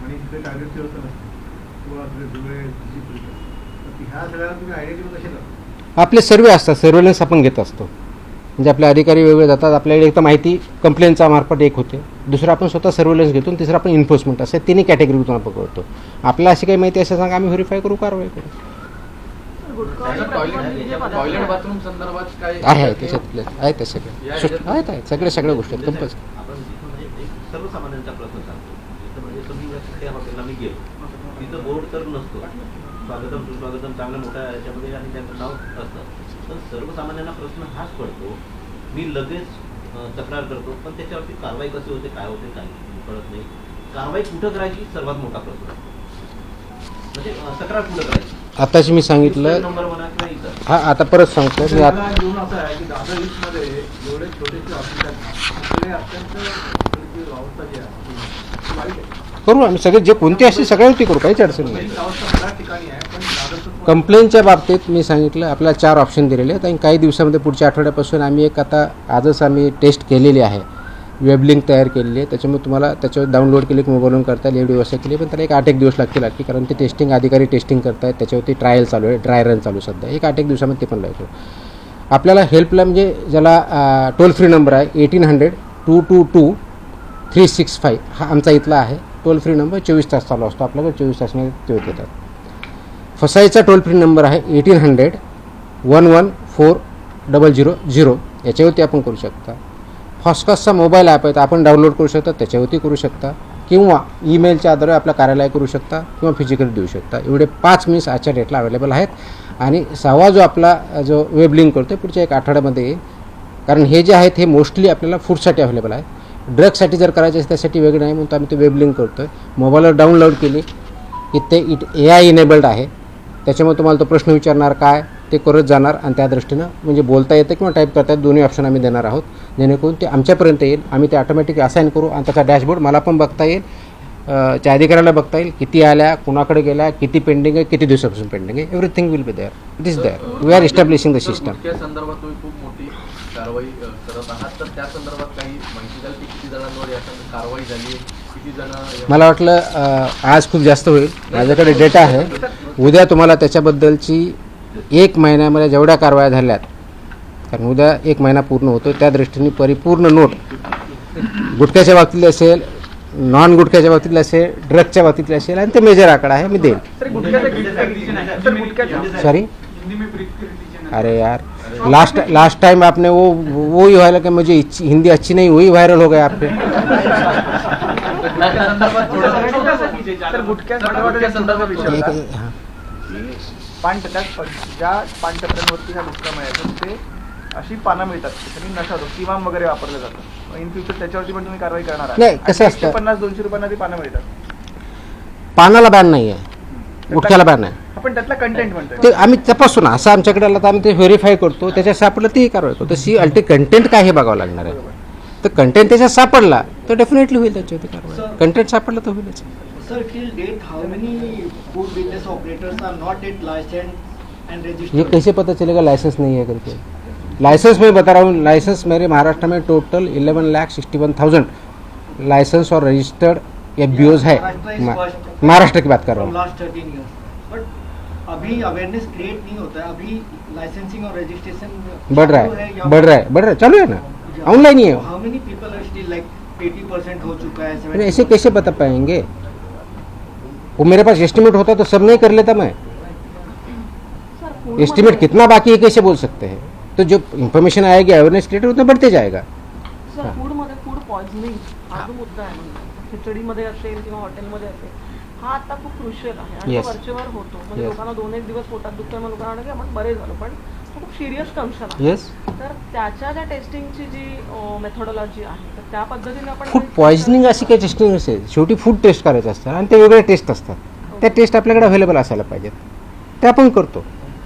Speaker 5: आणि तिथे टार्गेटची व्यवस्था नसते किंवा धुळे तर ह्या सगळ्यांना तुम्ही आयडेंटिफाय कसे करता?
Speaker 1: आपले सर्वे असतात, सर्वेलन्स आपण घेत असतो. म्हणजे आपले अधिकारी वेगळे जातात, आपल्याकडे एक तर माहिती कंप्लेंटचा मार्फत एक होते, दुसरं आपण स्वतः सर्वेलन्स घेतो आणि तिसरं आपण इन्फोर्समेंट असे तिन्ही कॅटेगरीतून आपण करतो. आपल्याला अशी काही माहिती असेल सांगा, आम्ही व्हेरीफाय करू, कारवाई करू.
Speaker 3: टॉयलेट बाथरूम संदर्भात काय
Speaker 1: आहे त्याच्यातले आहेत ते सगळे आहेत सगळ्या गोष्टी आहेत कंपल्सरी.
Speaker 7: आपण म्हणजे एक सर्वसामान्यांचा प्रश्न सांगतो. इथं म्हणजे समजा त्या हॉटेलला मी गेलो, तिथं बोर्ड तर नसतो, स्वागतम सुस्वागतम चांगल्या मोठ्या याच्यामध्ये आणि त्यांचं नाव असतं, पण सर्वसामान्यांना प्रश्न हाच पडतो, मी लगेच तक्रार करतो, पण त्याच्यावरती कारवाई कशी होते, काय होते, काय कळत नाही. कारवाई कुठं करायची सर्वात मोठा प्रश्न, म्हणजे तक्रार कुठं करायची.
Speaker 1: आताशी मी सांगितलं,
Speaker 7: नंबर म्हणा किंवा इथं.
Speaker 1: हा आता परत सांगतो मी.
Speaker 5: मला घेऊन असं आहे की दादर ईस्टमध्ये एवढे छोटेसे हॉटेल आहेत, तिकडे अत्यंत अवस्था जी आहे ती वाईट आहे.
Speaker 1: करू आम्ही सगळे, जे कोणते असते सगळ्यावरती करू, काहीच अडचण नाही.
Speaker 5: ही अवस्था बऱ्याच ठिकाणी आहे, पण दादरचं
Speaker 1: कंप्लेंटच्या बाबतीत मी सांगितलं आपल्याला 4 ऑप्शन दिलेले आहेत आणि काही दिवसामध्ये पुढच्या आठवड्यापासून आम्ही एक आता आजच आम्ही टेस्ट केलेली आहे, वेब लिंक तयार केलेली आहे. त्याच्यामुळे तुम्हाला त्याच्यावर डाउनलोड केले की मोबाईलवरून करता येईल, एवढी व्यवस्था केली. पण त्याला एक 8-1 दिवस लागतील आणखी, कारण ते टेस्टिंग अधिकारी टेस्टिंग करत आहेत, त्याच्यावरती ट्रायल चालू आहे, ड्राय रन चालू सध्या. एक 8-1 दिवसामध्ये ते पण लागतो. आपल्याला हेल्पला म्हणजे ज्याला टोल फ्री नंबर आहे 1800-222-365 हा आमचा इथला आहे टोल फ्री नंबर. 24 तास चालू असतो आपल्याकडे, 24 तासमध्ये ते देतात. फसाईचा टोल फ्री नंबर आहे 1800-114000, याच्यावरती आपण करू शकता. फॉस्कॉसचा मोबाईल ॲप आहे, आपण डाउनलोड करू शकता, त्याच्यावरती करू शकता, किंवा ईमेलच्या आधारे आपल्या कार्यालय करू शकता किंवा फिजिकली देऊ शकता. एवढे 5 मीन्स आजच्या डेटला अवेलेबल आहेत. आणि 6वा जो आपला जो वेब लिंक करतो पुढच्या 1 आठवड्यामध्ये येईल, कारण हे जे आहेत हे मोस्टली आपल्याला फूडसाठी अवेलेबल आहे. ड्रगसाठी जर करायचे असेल त्यासाठी वेगळं नाही, म्हणून आम्ही ते वेब लिंक करतो आहे. मोबाईलवर डाउनलोड केली की ते AI इनेबल्ड आहे, त्याच्यामुळे तुम्हाला तो प्रश्न विचारणार काय ते करत जाणार आणि त्या दृष्टीनं म्हणजे बोलता येतं किंवा टाईप करता येतं, दोन्ही ऑप्शन आम्ही देणार आहोत, जेणेकरून ते आमच्यापर्यंत येईल. आम्ही ते ऑटोमॅटिक असाईन करू आणि त्याचा डॅशबोर्ड मला पण बघता येईल, त्या अधिकाऱ्याला बघता येईल, किती आल्या, कुणाकडे गेल्या, किती पेंडिंग आहे, किती दिवसापासून पेंडिंग आहे, everything will be there. It is there. We are establishing the system.
Speaker 3: त्या संदर्भात तुम्ही खूप मोठी कारवाई करत आहात, तर त्या संदर्भात काही माहिती द्याल की किती जणांवर या कारवाई झाली, किती जण.
Speaker 1: मला वाटलं आज खूप जास्त होईल, माझ्याकडे डेटा आहे, उद्या तुम्हाला त्याच्याबद्दलची 1 महिन्यामध्ये जेवढ्या कारवाया झाल्यात, कारण उद्या 1 महिना पूर्ण होतो, त्या दृष्टीने परिपूर्ण नोट गुटख्याच्या बाबतीतली असेल, नॉन गुटख्याच्या बाबतीतली असेल, ड्रगच्या बाबतीतली असेल, आणि ते मेजर आकडा आहे, मी देईल. सॉरी, अरे यार, लास्ट टाइम आपने वो ही वायरल, मुझे हिंदी अच्छी नहीं, वही वायरल हो गया आपके.
Speaker 5: ज्या पानटपऱ्यांवरती हा दुष्काळ मिळायचा ते अशी पानं मिळतात, त्यांनी नशा होतो, किमाम वगैरे वापरलं जातं. इन फ्युचर त्याच्यावरती पण तुम्ही कारवाई करणार आहात.
Speaker 1: नाही, कसं असतं,
Speaker 5: 150-200 रुपयांना ती पानं मिळतात.
Speaker 1: पानाला बॅन नाही आहे, गुटख्याला बॅन आहे.
Speaker 5: आपण त्यातला कंटेंट म्हणतो
Speaker 1: ते आम्ही तपासू ना, असं आमच्याकडे आलं तर आम्ही ते व्हेरीफाय करतो, त्याच्यात सापडलं तेही कारवाई करतो. तशी अल्टी कंटेंट काय हे बघावं लागणार आहे. तर कंटेंट त्याच्यात सापडला तर डेफिनेटली होईल त्याच्यावरती कारवाई. कंटेंट सापडलं तर होईलच.
Speaker 8: Sir, till date, how many food business operators are not yet licensed and registered?
Speaker 1: ये कैसे पता चलेगा लाइसेंस नहीं है करके? लाइसेंस मैं बता रहा हूँ, लाइसेंस मेरे महाराष्ट्र में टोटल 11,61,000 लाइसेंस और रजिस्टर्ड FBOs है. महाराष्ट्र की बात कर रहा हूँ.
Speaker 8: Last 13 years. But अभी अवेयरनेस क्रिएट नहीं होता है, अभी लाइसेंसिंग और रजिस्ट्रेशन
Speaker 1: बढ़ रहा है, चालू है ना, ऑनलाइन ही है.
Speaker 8: How many people are still like 80% हो चुका है,
Speaker 1: अरे ऐसे कैसे बता पाएंगे? वो मेरे पास एस्टिमेट होता तो सब नहीं कर लेता मैं।
Speaker 4: सर, फूडमध्ये-
Speaker 1: एस्टिमेट कितना बाकी है कैसे बोल सकते हैं? तो जो इन्फॉर्मेशन आएगी अवेयरनेस क्रिएटर उतना बढ़ते जाएगा।
Speaker 4: सर, फूडमध्ये फूड पॉइझनिंग हा जो मुद्दा आहे म्हणजे खिचडीमध्ये असेल किंवा हॉटेलमध्ये असेल, हा आता खूप क्रुशियल आहे आणि
Speaker 1: Yes.
Speaker 4: तो वरचेवर होतो. म्हणजे
Speaker 1: Yes.
Speaker 4: लोकांना 2-1 दिवस पोटात दुखतं, मग लोकांना वाटतं की आपण बरे झालो, पण तो खूप सिरियस कंडिशन आहे.
Speaker 1: येस,
Speaker 4: तर त्याच्या ज्या टेस्टिंगची जी मेथोडॉलॉजी आहे, तर त्या पद्धतीने आपण
Speaker 1: फूड पॉयझनिंग अशी काही टेस्टिंग नसेल, शेवटी फूड टेस्ट करायचं असतं आणि ते वेगळे टेस्ट असतात. त्या टेस्ट आपल्याकडे अवेलेबल असायला पाहिजेत, त्या आपण करतो.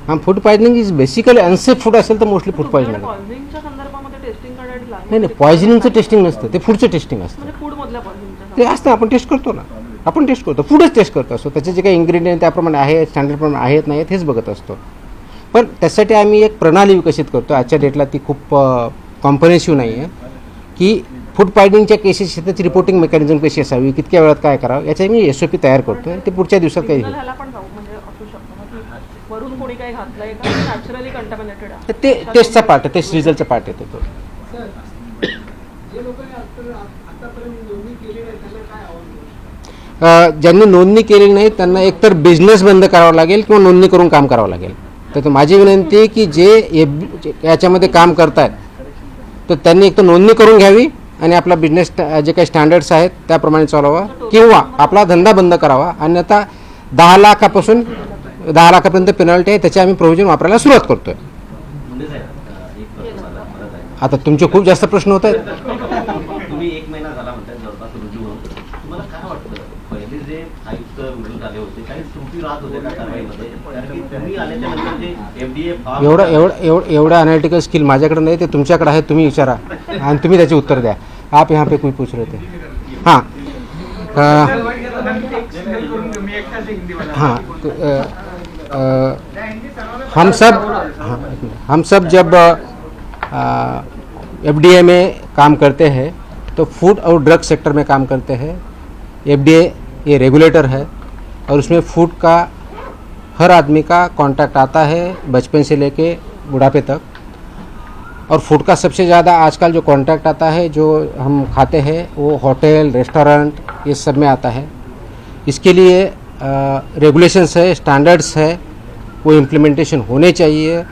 Speaker 1: हां, food poisoning is basically unsafe food असेल तर मोस्टली फूड पॉयझनिंग.
Speaker 4: पॉइझनिंगच्या संदर्भामध्ये टेस्टिंग करण्यासाठी लागेल.
Speaker 1: नाही नाही, पॉयझनिंगचं टेस्टिंग नसतं, ते फूडचं टेस्टिंग असतं.
Speaker 4: म्हणजे फूड मधल्या पॉइझनिंगच्या
Speaker 1: ते असतं, आपण टेस्ट करतो ना, आपण टेस्ट करतो, फूडच टेस्ट करतो असतो. त्याचे जे काही इन्ग्रेडियंट त्याप्रमाणे आहेत, स्टँडर्डप्रमाणे आहेत नाही आहेत हेच बघत असतो. पण त्यासाठी आम्ही एक प्रणाली विकसित करतो. आजच्या डेटला ती खूप कॉम्प्रिहेन्सिव्ह नाही आहे की फूड पॉयझनिंगच्या केसेस त्याची रिपोर्टिंग मेकॅनिझम कशी असावी, कितक्या वेळात काय करावं, याचा मी SOP तयार करतो. ते पुढच्या दिवसात काही
Speaker 4: सिग्नल
Speaker 1: होईल.
Speaker 4: ह्याला पण जाऊ म्हणजे असू शकतं ना की वरून कोणी काही घातलंय का नॅचरली कंटामिनेटेड आहे.
Speaker 1: तर ते टेस्टचा पार्ट आहे, टेस्ट रिझल्टचा पार्ट येतो तो. ज्यांनी नोंदणी केलेली नाही त्यांना एकतर बिझनेस बंद करावा लागेल किंवा नोंदणी करून काम करावं लागेल. तर माझी विनंती आहे की जे याच्यामध्ये काम करतायत तर त्यांनी एक तर नोंदणी करून घ्यावी आणि आपला बिझनेस जे काही स्टँडर्ड्स आहेत त्याप्रमाणे चालवावा किंवा आपला धंदा बंद करावा. अन्यथा 10 लाखापासून 10 लाखापर्यंत पेनल्टी आहे, त्याचे आम्ही प्रोव्हिजन वापरायला सुरुवात करतोय.
Speaker 7: म्हणजे साहेब, एक प्रश्न मला परत आहे.
Speaker 1: आता तुमचे खूप जास्त प्रश्न होत आहेत.
Speaker 7: तुम्ही 1 महिना झाला म्हणताय जवळपास रुजू होऊन. तुम्हाला काय वाटतं, पहिले जे आयुक्त रुजू झाले होते काही त्रुटी राहत होते का कारवाईमध्ये? कारण की तुम्ही आल्याच्या नंतर जे FDA
Speaker 1: एवढं अनालिटिकल स्किल माझ्याकडे नाही, ते तुमच्याकडे आहे. तुम्ही विचारा आणि तुम्ही त्याचे उत्तर द्या. आप यहाँ पे कोई पूछ रहे थे. हाँ हाँ, तो, हम सब जब FDA में काम करते हैं तो फूड और ड्रग सेक्टर में काम करते हैं. FDA ये रेगुलेटर है और उसमें फूड का हर आदमी का कांटेक्ट आता है बचपन से लेके बुढ़ापे तक. और फूड का सबसे ज़्यादा आजकल जो कांटेक्ट आता है जो हम खाते हैं वो होटल रेस्टोरेंट ये सब में आता है. इसके लिए रेगुलेशंस है, स्टैंडर्ड्स है, वो इम्प्लीमेंटेशन होने चाहिए.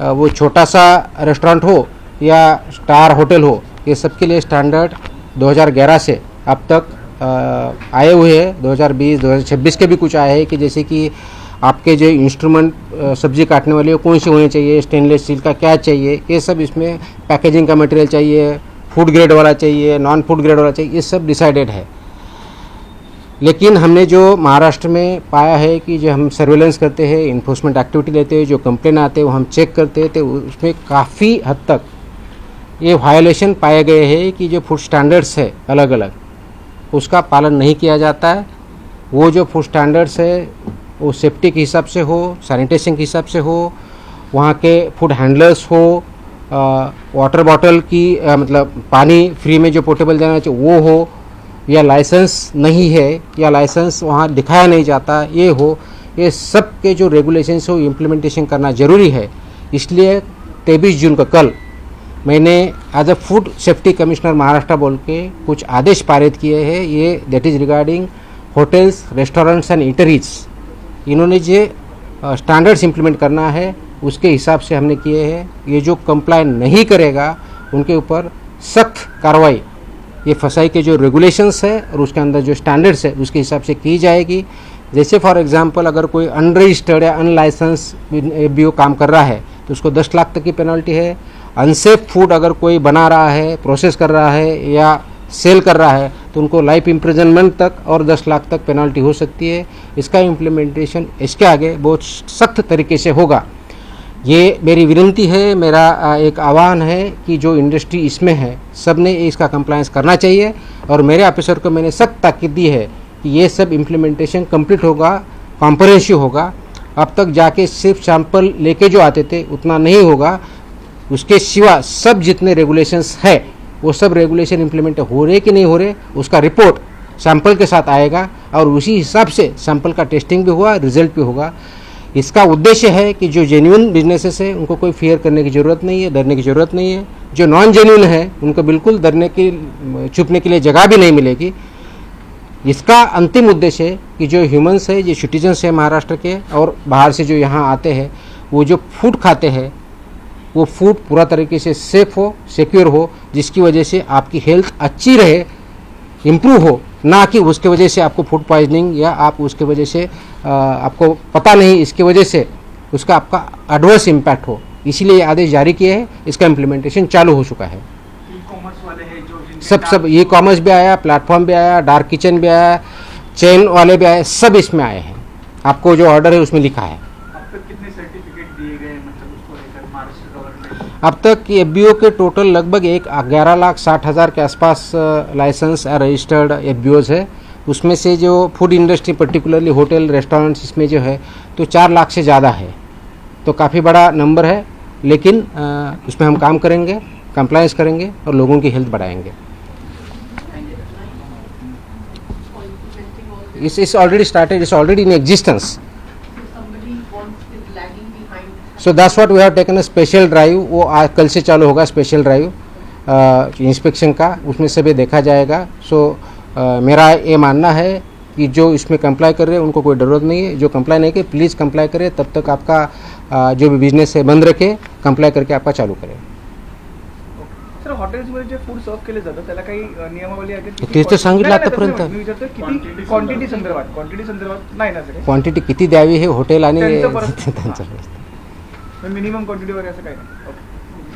Speaker 1: वो छोटा सा रेस्टोरेंट हो या स्टार होटल हो, ये सब के लिए स्टैंडर्ड 2011 से अब तक आए हुए हैं. 2020 2026 के भी कुछ आए हैं कि जैसे कि आपके जो इंस्ट्रूमेंट सब्जी काटने वाले कौन से होने चाहिए, स्टेनलेस स्टील का क्या चाहिए, ये सब इसमें पैकेजिंग का मटेरियल चाहिए, फूड ग्रेड वाला चाहिए, नॉन फूड ग्रेड वाला चाहिए, ये सब डिसाइडेड है. लेकिन हमने जो महाराष्ट्र में पाया है कि जो हम सर्वेलेंस करते हैं, इन्फोर्समेंट एक्टिविटी लेते हैं, जो कंप्लेन आते हैं वो हम चेक करते हैं, तो उसमें काफ़ी हद तक ये वायलेशन पाए गए हैं कि जो फूड स्टैंडर्ड्स है अलग अलग उसका पालन नहीं किया जाता है. वो जो फूड स्टैंडर्ड्स है वो सेफ्टी के हिसाब से हो, सैनिटेशन के हिसाब से हो, वहाँ के फूड हैंडलर्स हो, वाटर बॉटल की मतलब पानी फ्री में जो पोर्टेबल देना चाहिए वो हो, या लाइसेंस नहीं है या लाइसेंस वहाँ दिखाया नहीं जाता ये हो, ये सब के जो रेगुलेशंस हो इम्प्लीमेंटेशन करना ज़रूरी है. इसलिए 23 जून को कल मैंने as a food safety commissioner Maharashtra बोल के कुछ आदेश पारित किए हैं. ये that is regarding hotels restaurants and eateries. इन्होंने जो स्टैंडर्ड्स इम्प्लीमेंट करना है उसके हिसाब से हमने किए हैं. ये जो कंप्लाई नहीं करेगा उनके ऊपर सख्त कार्रवाई ये फसाई के जो रेगुलेशंस है और उसके अंदर जो स्टैंडर्ड्स है उसके हिसाब से की जाएगी. जैसे फॉर एग्जांपल अगर कोई अनरजिस्टर्ड या अनलाइसेंस FBO काम कर रहा है तो उसको 10 लाख तक की पेनल्टी है. अनसेफ फूड अगर कोई बना रहा है, प्रोसेस कर रहा है या सेल कर रहा है तो उनको लाइफ इम्प्रिजनमेंट तक और 10 लाख तक पेनल्टी हो सकती है. इसका इम्प्लीमेंटेशन इसके आगे बहुत सख्त तरीके से होगा. ये मेरी विनती है, मेरा एक आह्वान है कि जो इंडस्ट्री इसमें है सब ने इसका कंप्लायंस करना चाहिए. और मेरे ऑफिसर को मैंने सख्त ताकीद दी है कि ये सब इम्प्लीमेंटेशन कंप्लीट होगा, कॉम्प्रिहेंसिव होगा. अब तक जाके सिर्फ सैंपल लेके जो आते थे उतना नहीं होगा. उसके सिवा सब जितने रेगुलेशंस है वो सब रेगुलेशन इम्प्लीमेंट हो रहे कि नहीं हो रहे उसका रिपोर्ट सैंपल के साथ आएगा और उसी हिसाब से सैंपल का टेस्टिंग भी होगा, रिजल्ट भी होगा. इसका उद्देश्य है कि जो जेन्युइन बिजनेसेस है उनको कोई फेयर करने की ज़रूरत नहीं है, डरने की ज़रूरत नहीं है. जो नॉन जेन्युइन है उनको बिल्कुल डरने की छुपने के लिए जगह भी नहीं मिलेगी. इसका अंतिम उद्देश्य है कि जो ह्यूमंस है, जो सिटीजन्स है महाराष्ट्र के और बाहर से जो यहाँ आते हैं, वो जो फूड खाते हैं वो फूड पूरा तरीके से सेफ हो, सिक्योर हो, जिसकी वजह से आपकी हेल्थ अच्छी रहे, इम्प्रूव हो, ना कि उसके वजह से आपको फूड पॉइजनिंग या आप उसके वजह से आपको पता नहीं, इसकी वजह से उसका आपका एडवर्स इम्पैक्ट हो। इसीलिए ये आदेश जारी किए हैं, इसका इम्प्लीमेंटेशन चालू हो चुका है।
Speaker 5: ई-कॉमर्स वाले हैं जो
Speaker 1: सब ई कॉमर्स भी आया, प्लेटफॉर्म भी आया, डार्क किचन भी आया, चेन वाले भी आए, सब इसमें आए हैं। आपको जो ऑर्डर है उसमें लिखा है।
Speaker 5: अब तक कितने सर्टिफिकेट दिए गए, मतलब उसको लेकर महाराष्ट्र गवर्नमेंट?
Speaker 1: अब तक एफबीओ के टोटल लगभग 11,60,000 के आसपास लाइसेंस रजिस्टर्ड एफबीओज है। उसमें से जो food industry particularly hotel restaurants इसमें जो है तो 4 लाख से ज़्यादा है, तो काफ़ी बड़ा नंबर है। लेकिन उसमें हम काम करेंगे, कंप्लायंस करेंगे और लोगों की हेल्थ बढ़ाएंगे। It's already started, it's already in existence. So that's what we have taken a special drive, वो आज कल से चालू होगा स्पेशल ड्राइव इंस्पेक्शन का, उसमें सभी देखा जाएगा। सो मेरा ये मानना है कि जो इसमें कंप्लाई कर रहे हैं उनको कोई ज़रूरत नहीं है, जो कंप्लाई नहीं करे प्लीज़ कंप्लाई करें, तब तक आपका जो भी बिजनेस है बंद रखे, कंप्लाई करके आपका चालू करें।
Speaker 5: सर, हॉटेल्समध्ये जे फूड सर्व केले जातं त्याला काही नियमावली आहे का?
Speaker 1: तेच तर सांगितलं आतापर्यंत.
Speaker 5: मी विचारतो किती क्वांटिटी संदर्भात नाही ना सगळे
Speaker 1: क्वांटिटी किती द्यावी हे हॉटेल आणि
Speaker 5: त्यांचं परत-
Speaker 1: त्यांचं
Speaker 5: मिनिमम क्वांटिटी वगैरे असं काही नाही. ओके.